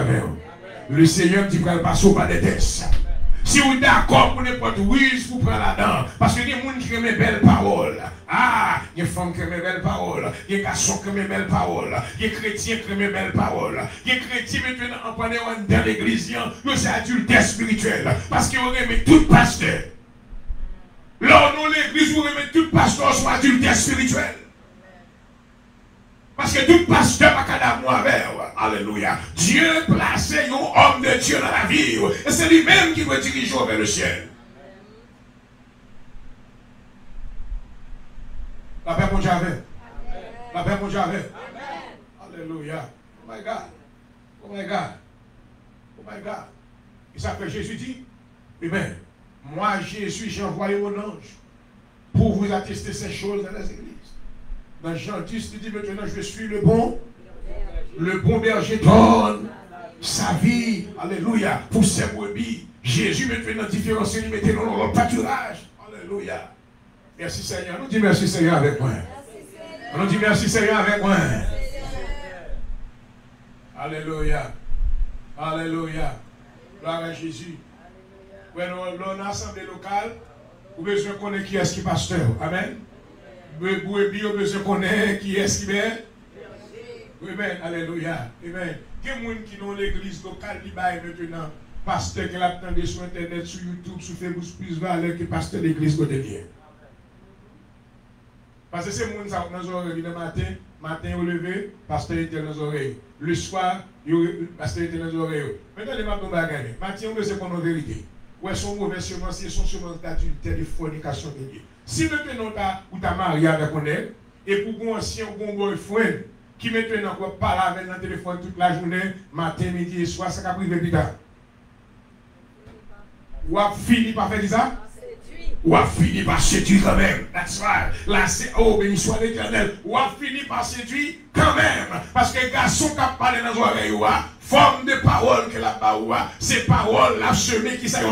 le Seigneur dit qu'il va le passer au bas des tests. Si vous êtes d'accord pour n'importe oui, vous prenez là-dedans. Parce que il y a des gens qui aiment mes belles paroles. Ah, il y a des femmes qui aiment mes belles paroles. Il y a des garçons qui aiment mes belles paroles. Il y a des chrétiens qui aiment mes belles paroles. Il y a des chrétiens maintenant en prenant dans l'église, c'est adultère spirituel. Parce qu'ils aiment tout pasteur. Là, nous, l'église, vous aimez tout pasteur soit adultère spirituel. Parce que tout pasteur n'a qu'à d'amour avec. Alléluia. Dieu placé un homme de Dieu dans la vie. Et c'est lui-même qui veut diriger vers le ciel. La paix, mon Dieu, avec. La paix, mon Dieu, avec. Alléluia. Oh my God. Oh my God. Oh my God. Et ça que Jésus dit. Amen. Moi, Jésus, j'ai envoyé mon ange pour vous attester ces choses dans les églises. Dans Jean 10, il dit maintenant, je suis le bon berger donne sa vie, alléluia, pour ses brebis. Jésus maintenant différencié, il mettait dans leur pâturage, alléluia. Merci Seigneur, nous dit merci Seigneur avec moi. On nous dit merci Seigneur avec moi. Alléluia, alléluia, gloire à Jésus. Dans l'assemblée locale, vous avez besoin de connaître qui est-ce qui est pasteur, amen. Vous avez besoin de connaître qui est-ce qui est. Amen, alléluia. Amen. Il y a des gens qui sont dans l'église locale, qui maintenant, pasteur qui l'attendait sur Internet, sur YouTube, sur Facebook, plus valeur que pasteur de l'église de Dieu. Parce que c'est les gens qui sont dans les oreilles le matin au lever, pasteur était dans les oreilles. Le soir, pasteur était dans les oreilles. Maintenant, les matins, matin, on veut se connaître la vérité. Ou sont mauvais semences, sont semences d'adultère, de fornication de Dieu. Si maintenant tu as marié avec un homme, et pour un ancien bon boyfriend, qui maintenant parle avec dans le téléphone toute la journée, matin, midi et soir, ça va priver plus tard. Ou a fini par faire ça? Ou a fini par séduire quand même. That's right. Là, c'est, oh, béni soit l'Éternel. Ou a fini par séduire quand même. Parce que les garçons qui parlent dans les oreilles, forme de parole que là-bas, ces paroles là semées qui sont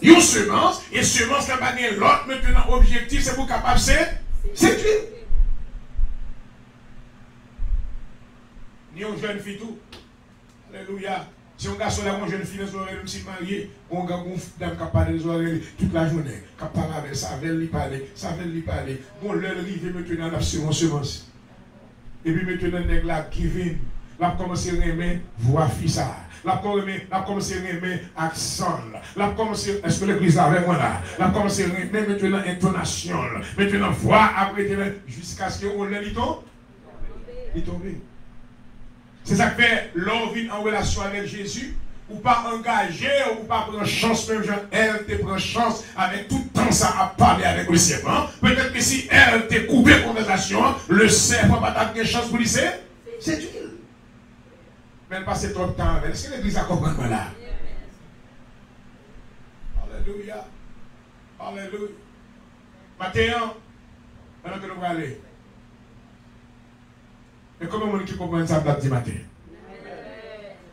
une semence, et semence qui a gagné l'autre maintenant objectif, c'est pour capable de séduire. Ni une jeune fille tout. Alléluia. Si on garçon là, une jeune fille dans les oreilles, même si marié, on a une dame qui parle dans les oreilles toute la journée, qui parle avec ça, veut lui parler, ça veut lui parler. Bon, l'heure arrive maintenant dans la semence. Et puis maintenant, les là qui viennent, là commencé à aimer voix fissa. Là commencé à aimer accent. Là commencé, est-ce que l'église avec moi là? Là commencé à aimer maintenant intonation. Maintenant voix après jusqu'à ce qu'on l'ait tombé. C'est ça que fait l'envie en relation avec Jésus, ou pas engagé, ou pas prendre chance, même genre, elle te prend chance avec tout le temps ça à parler avec le serpent. Peut-être que si elle te coupe la conversation, le serpent va pas avoir chance pour lui, c'est Dieu. Même pas c'est trop de temps. Est-ce que l'église a compris là? Alléluia. Alléluia. Maintenant, maintenant que nous allons aller. Et comment on qui comprend ça dans le matin?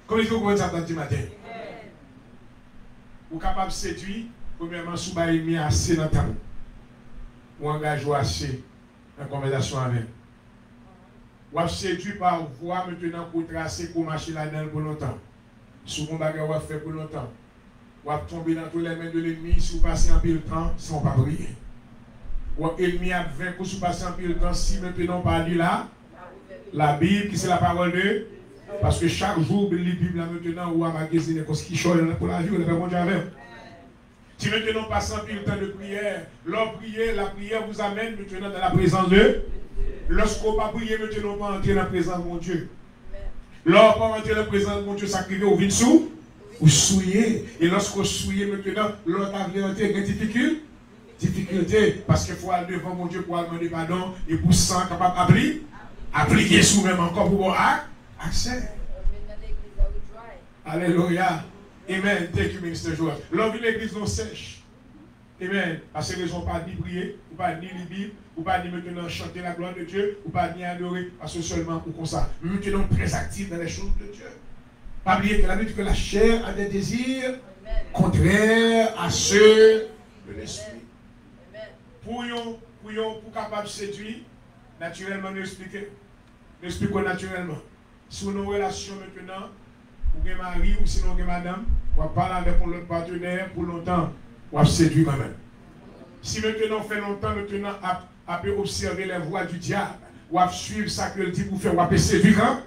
Comment on comprend ça dans le matin? Vous êtes capable de séduire, premièrement, si vous avez mis assez dans le temps. Ou engagez assez en conversation avec. Vous avez séduit par voie maintenant pour tracer, pour marcher là-dedans pour longtemps. Si vous avez fait pour longtemps. Vous avez tombé dans tous les mains de l'ennemi si vous passez un peu de temps sans pas prier. Ou l'ennemi a 20 coups si vous passez un peu de temps si maintenant pas dit là. La Bible, qui c'est la parole de. Parce que chaque jour, la Bible maintenant, ou à magasiner, parce qu'il choisit pour la vie, on ne peut pas manger avec. Si maintenant, passant plus le temps de prière, l'homme prier, la prière vous amène maintenant dans la présence de. Lorsqu'on ne va pas prier, maintenant, on va entrer dans la présence de mon Dieu. Lorsqu'on va entrer dans la présence de mon Dieu, ça crée au vide sous, ou souillé. Et lorsqu'on souillé maintenant, l'autre a entrer une difficulté. Parce qu'il faut aller devant mon Dieu pour demander pardon et pour ça, capable appliquer sous même encore pour avoir accès. Alléluia. Amen. Thank you, Ministre Joël. L'homme de l'église nous sèche. Amen. Parce que ils n'ont pas ni prier, ou pas ni lire Bible, ou pas ni maintenant chanter la gloire de Dieu, ou pas ni adorer, parce que seulement pour comme ça. Nous tenons très actifs dans les choses de Dieu. Pas oublier que la Bible dit que la chair a des désirs contraires à ceux de l'esprit. Pour capable de séduire, naturellement nous expliquer. Nous expliquons naturellement. Si nous avons une relation maintenant, ou un mari, ou sinon une madame, ou on va parler avec notre partenaire pour longtemps, on va séduire quand même. Si maintenant on fait longtemps, maintenant on peut observer les voies du diable, on va suivre ça que le dit pour faire, on va séduire quand même.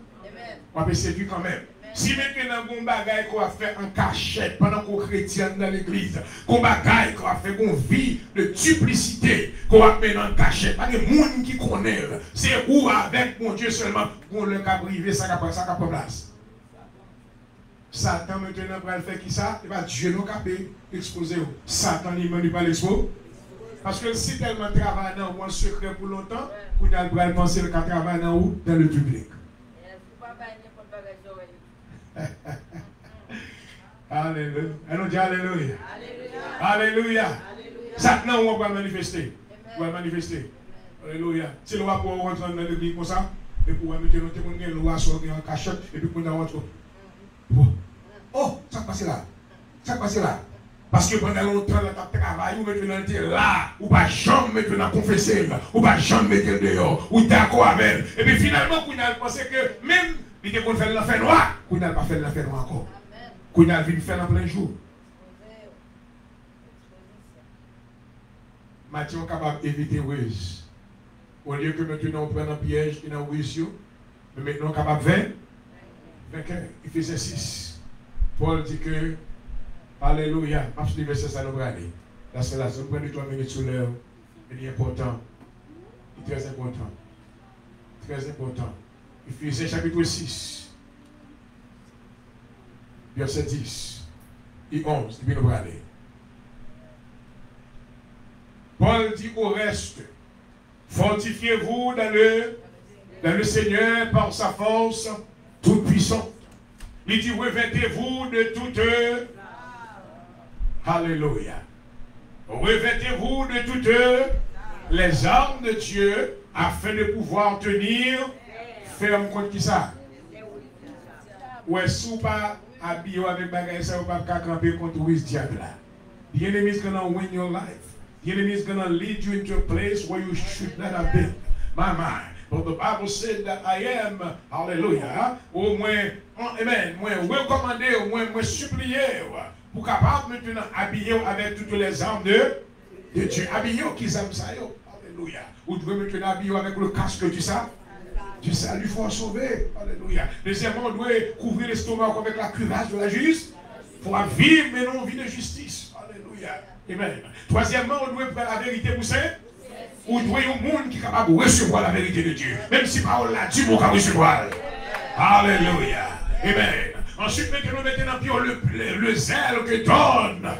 On va séduire quand même. Si maintenant on bagaille qu'on va faire en cachette pendant qu'on chrétien dans l'église, qu'on bagaille qu'on va faire une vie de duplicité, qu'on va mettre en cachette, pas de monde qui connaît, c'est où avec mon Dieu seulement pour le cas privé, ça n'a pas place. Satan maintenant va faire qui ça? Il va Dieu nous capé exposer. Satan il va l'exposer. Parce que si tellement travaille dans un secret pour longtemps, vous allez penser qu'il travaille dans où? Dans le public. Alléluia. On dit Alléluia. Alléluia. Satan on va manifester. On va manifester. Alléluia. Si le roi pour rentrer dans l'église comme ça, et pour mettre le roi sur en cachette, et puis pour nous rentrer. Oh, ça passe là. Ça passe là. Parce que pendant longtemps, on travaille, ou maintenant là, ou pas jamais maintenant confesser, ou pas jamais mettre dehors, ou d'accord avec. Et puis finalement, on a pensé que même, il était qu'on fait l'affaire noire, qu'on n'a pas fait l'affaire noire encore. Qu'on a vu faire en plein jour. Matthieu est capable d'éviter ruse. Au lieu que maintenant on prenne un piège qui est dans ruse, mais maintenant on est capable de vaincre. Éphésiens 6. Paul dit que, Alléluia, parce que le verset ça nous va aller. Là, c'est là, si vous prenez 3 minutes sur l'heure, il est important. Il est très important. Très important. Éphésiens chapitre 6, verset 10 et 11, il nous va aller. Paul dit au reste, fortifiez-vous dans le Seigneur par sa force toute puissante. Il dit, revêtez-vous de toutes. Alléluia. Revêtez-vous de toutes les armes de Dieu afin de pouvoir tenir ferme contre qui ça? Ouais, si vous pas habillé avec bagage, ça vous pas camper contre le diable. The enemy is going to win your life. The enemy is going to lead you into a place where you should not have been. My mind. But the Bible said that I am, hallelujah, au moins, amen, moi recommandé, au moins, moi supplié, pour capable maintenant habiller avec toutes les armes de Dieu. Habiller qui aiment ça, alléluia. Vous devez maintenant habiller avec le casque du salut faut sauver, alléluia. Deuxièmement, on doit couvrir l'estomac avec la cuirasse de la justice. Il faut vivre, mais non vie de justice, alléluia. Amen. Troisièmement, on doit prendre la vérité pour ça. Ou doit y avoir un monde qui est capable de recevoir la vérité de Dieu. Même si parole là, Dieu va recevoir. Alléluia. Amen. Ensuite, maintenant, le zèle que donne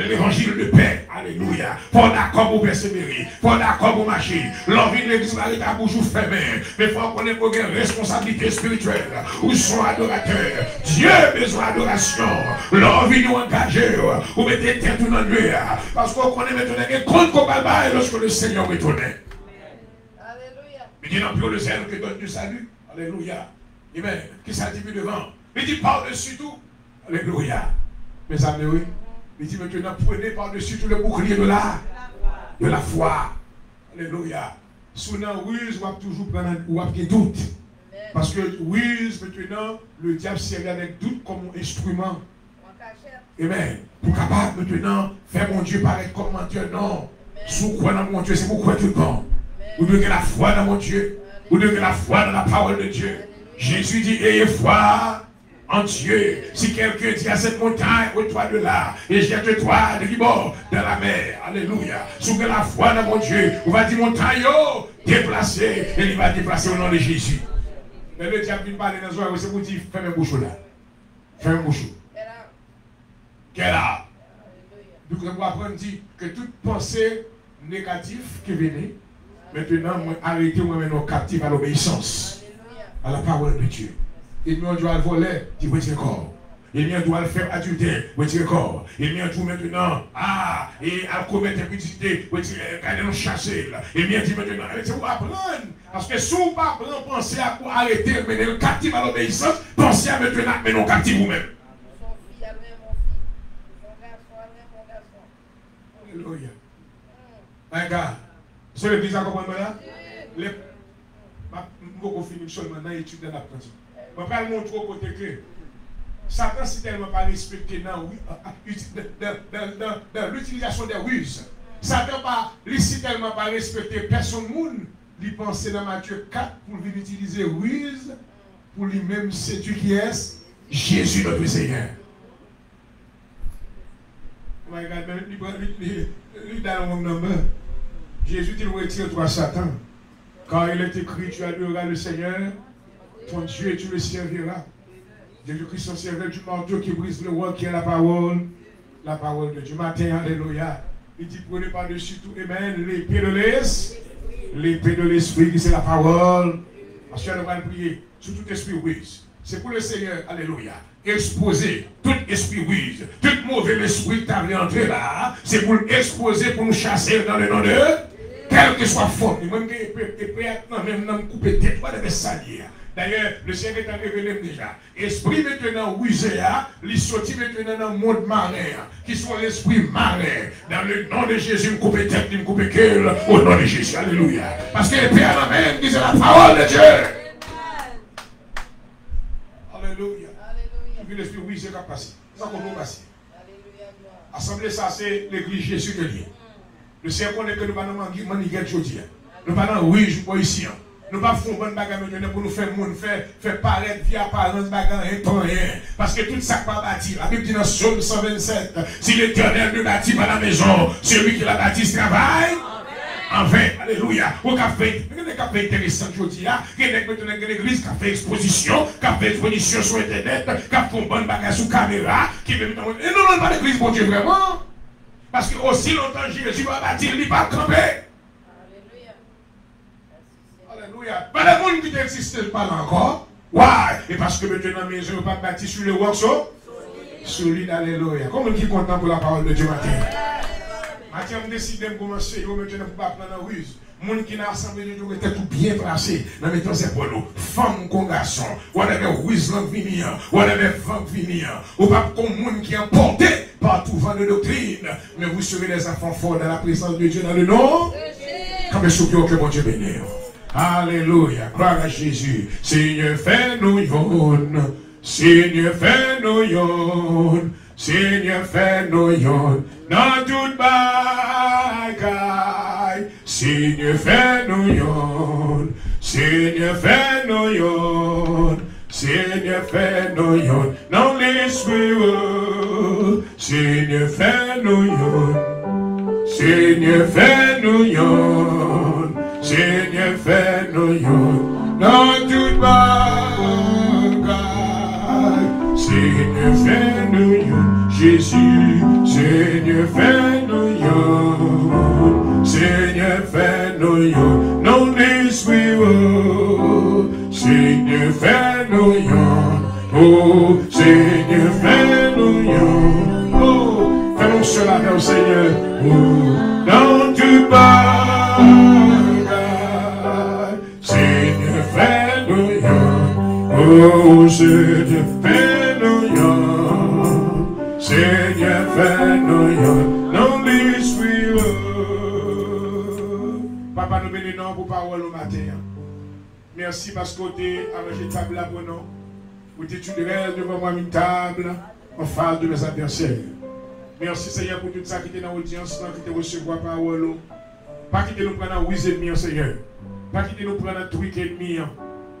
l'évangile de paix. Alléluia. Pour d'accord pour persévérer. Pour d'accord pour marcher. L'envie de l'église va être à bouche fermée. Mais il faut qu'on ait une responsabilité spirituelle. Où sont adorateurs. Dieu a besoin d'adoration. L'envie de nous engager. Ou mettez tête tout dans le nuit. Parce qu'on connaît maintenant un compte qu'on va bailler lorsque le Seigneur retourne. Alléluia. Il dit non plus le zèle que donne du salut. Alléluia. Amen. Qui s'active devant. Il dit par-dessus tout. Alléluia. Mes amis, oui. Il dit maintenant prenez par-dessus tout le bouclier de la foi. Alléluia. Sous la ruse, on va toujours prendre un doute. Parce que ruse, maintenant, le diable sert avec doute comme instrument. Amen. Pour capable maintenant faire mon Dieu paraître comme mon Dieu. Non. Sous quoi dans mon Dieu, c'est pourquoi tout le temps. Vous devez la foi dans mon Dieu. Vous devez la foi dans la parole de Dieu. Jésus dit, ayez foi en Dieu. Si quelqu'un dit à cette montagne, toi de là, et jette-toi de bord dans la mer. Alléluia. Sous la foi dans mon Dieu, on va dire montagne, déplacer, et il va déplacer au nom de Jésus. Mais le diable vient parler dans le c'est pour dire, fais un bouchon là. Fais un bouchon. Quel art. Donc, on va apprendre dire que toute pensée négative qui venait, maintenant, arrêtez moi maintenant captif à l'obéissance, à la parole de Dieu. Il me doit le voler, tu retires corps. Il me doit le faire adultère, retire corps. Il me doit maintenant, et à commettre impudicité, retirer, quand nous chasser. Il me dit maintenant, c'est pour apprendre. Parce que si vous ne pas penser à arrêter, mener le captif à l'obéissance, pensez à maintenant, mais non captif vous-même. Alléluia. Un gars, c'est l'église à comprendre là? Je vais finir seulement dans l'étude de la pratique. Je vais pas le montrer au côté que Satan s'est tellement pas respecté dans l'utilisation des ruses. Satan pas tellement pas respecté personne monde. Il pensait dans Matthieu 4 pour venir utiliser ruse pour lui-même séduire qui est Jésus notre Seigneur. Jésus dit retire toi Satan. Car il est écrit, tu adoreras le Seigneur, ton Dieu, et tu le serviras. Jésus-Christ, son serviteur du marteau qui brise le roi, qui est la parole de Dieu. Matin, alléluia. Il dit, prenez par-dessus tout, amen, l'épée de l'esprit, qui c'est la parole. Parce qu'on va prier sur tout esprit ruise. C'est pour le Seigneur, alléluia. Exposer tout esprit ruise, tout mauvais esprit qui est entré là, c'est pour l'exposer, pour nous chasser dans le nom de quelle que soit forme. Même couper tête, pas de salir. D'ailleurs, le Seigneur est révélé déjà. Esprit maintenant rusé, il sortit maintenant dans le monde marin, qui soit l'esprit marin. Dans le nom de Jésus, me coupe tête, me coupe cœur, au nom de Jésus. Alléluia. Parce que le Père amène, qui c'est la parole de Dieu. Alléluia. Et puis l'esprit rusé va passer. Ça comment passer. Assemblée, ça c'est l'église Jésus de Dieu. Le Seigneur connaît que nous ne pouvons pas nous manier aujourd'hui. Nous ne pouvons pas nous ruger pour ici. Nous ne pouvons pas faire bonne bagarre pour nous faire monde, faire paraître via apparence bagarre et pas rien. Parce que tout ça pas bâti. La Bible dit dans Psaume 127, si l'Éternel ne bâtit pas la maison, celui qui la bâtit travaille. En vain. Alléluia. Au café, il y a des cafés intéressants aujourd'hui. Il y a des églises qui ont fait exposition, qui ont fait exposition sur Internet, qui ont fait bonne bagarre sur caméra, qui et non, pas l'église pour Dieu vraiment. Parce que aussi longtemps Jésus va bâtir, il ne va pas camper. Alléluia. Pas le monde qui n'existe pas encore. Ouais. Et parce que maintenant, la maison n'est pas bâtie sur le roc solide. Alléluia. Comment qui est content pour la parole de Dieu matin? Matin, on décide de commencer. On maintenant pour pas prendre la ruse. Les gens qui ont assemblé de Dieu étaient tout bien placés. Dans mes temps, c'est pour nous. Femmes comme garçons. Ou avait ruse langue venir. Ou avait vent venir. Ou pas comme monde qui est emporté par tout vent de doctrine. Mais vous serez des enfants forts dans la présence de Dieu dans le nom. Comme le soupion que mon Dieu bénisse. Alléluia. Gloire à Jésus. Seigneur, fais-nous yon. Seigneur, fais-nous yon. Seigneur, fais-nous yon. Dans toute bagaille. Seigneur, fais-nous yon. Seigneur, fais-nous yon. Seigneur, fais-nous yon. Dans l'esprit, Seigneur, fais-nous yon. Seigneur, fais-nous yon. Seigneur, fais-nous yon. Dans toute bagaille. Seigneur, fais-nous yon. Jésus, Seigneur, fais-nous yon. Seigneur, fais-nous yon. Dans l'esprit, Seigneur, fais-nous yon. Oh, Seigneur, fais-nous yon. Oh, fais-nous cela avec le Seigneur. Oh, dans toute bagaille. Seigneur, fais-nous yon. Oh, Seigneur, fais-nous yon. Seigneur, fais-nous yon. Dans l'esprit. Papa, nous bénissons pour parole au matin. Merci parce que tu as arrangé table là pour nous. Où tu dresses devant moi une table en face de mes adversaires. Merci Seigneur pour tout ça qui était dans l'audience, qui te recevoir parole. Pas qui te nous prendre en 8 ennemis, Seigneur. Pas qui te nous prendre en truc ennemis.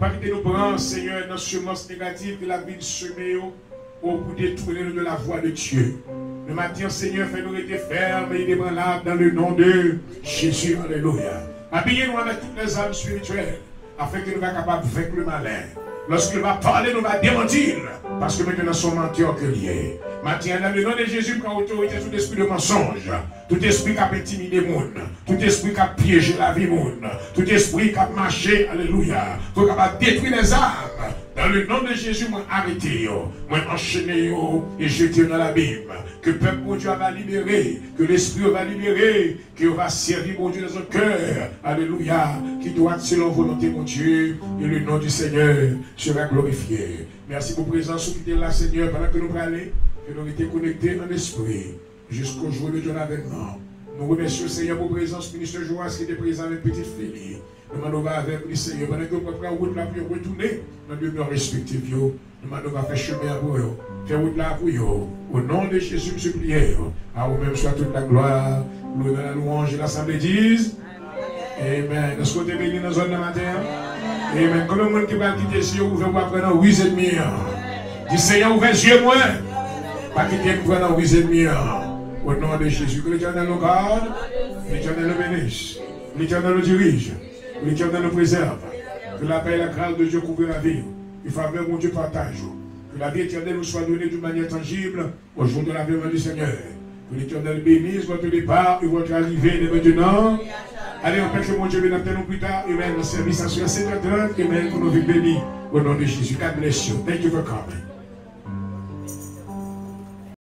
Pas qui te nous prendre, Seigneur, dans ce semence négative que la vie semée pour détourner de la voie de Dieu. Le matin, Seigneur, fais-nous rester fermes et inébranlables dans le nom de Jésus. Alléluia. Habillez-nous avec toutes les âmes spirituelles afin que nous soyons capables de vaincre le malin. Lorsqu'il va parler, nous va démentir. Parce que maintenant, nous sommes menteurs que liés. Maintenant, dans le nom de Jésus, prend autorité tout esprit de mensonge. Tout esprit qui a intimidé le monde. Tout esprit qui a piégé la vie monde. Tout esprit qui a marché, alléluia. Tout capable de détruire les âmes. Dans le nom de Jésus, moi arrêtez, moi enchaînez et jetez dans l'abîme. Que le peuple, mon Dieu, va libérer. Que l'esprit va libérer. Qu'il va servir, mon Dieu, dans son cœur. Alléluia. Qui doit être selon volonté, mon Dieu. Et le nom du Seigneur sera glorifié. Merci pour la présence qui était là, Seigneur, pendant que nous allons. Que nous étions connectés en esprit. Jusqu'au jour de ton avènement. Nous remercions le Seigneur pour la présence du ministre Joas qui était présent avec petite fille. Nous demandons avec le Seigneur, pendant que nous prenons route là pour retourner dans le demeure respectif, nous demandons à faire chemin pour eux, faire route là pour eux. Au nom de Jésus, nous supplions. À vous-même soit toute la gloire, la louange et l'assemblée disent. Amen. Est-ce que vous êtes béni dans la zone de matin? Amen. Comme le monde qui va quitter les yeux, vous pouvez prendre 8 et demi. Dis Seigneur, ouvre les yeux, moi. Pas quitter pour prendre 8 et demi. Au nom de Jésus, que l'Éternel nous garde, l'Éternel nous bénisse, l'Éternel nous dirige, l'Éternel nous préserve. Que la paix et la grâce de Dieu couvrent la vie. Que faveur mon Dieu partage. Que la vie éternelle nous soit donnée d'une manière tangible au jour de l'avènement du Seigneur. Que l'Éternel bénisse votre départ et votre arrivée de maintenant. Allez, on prie que mon Dieu bénisse nous plus tard. Amen. Le service à 7h30. Amen. Pour nos vies bénies. Au nom de Jésus. God bless you. Thank you for coming.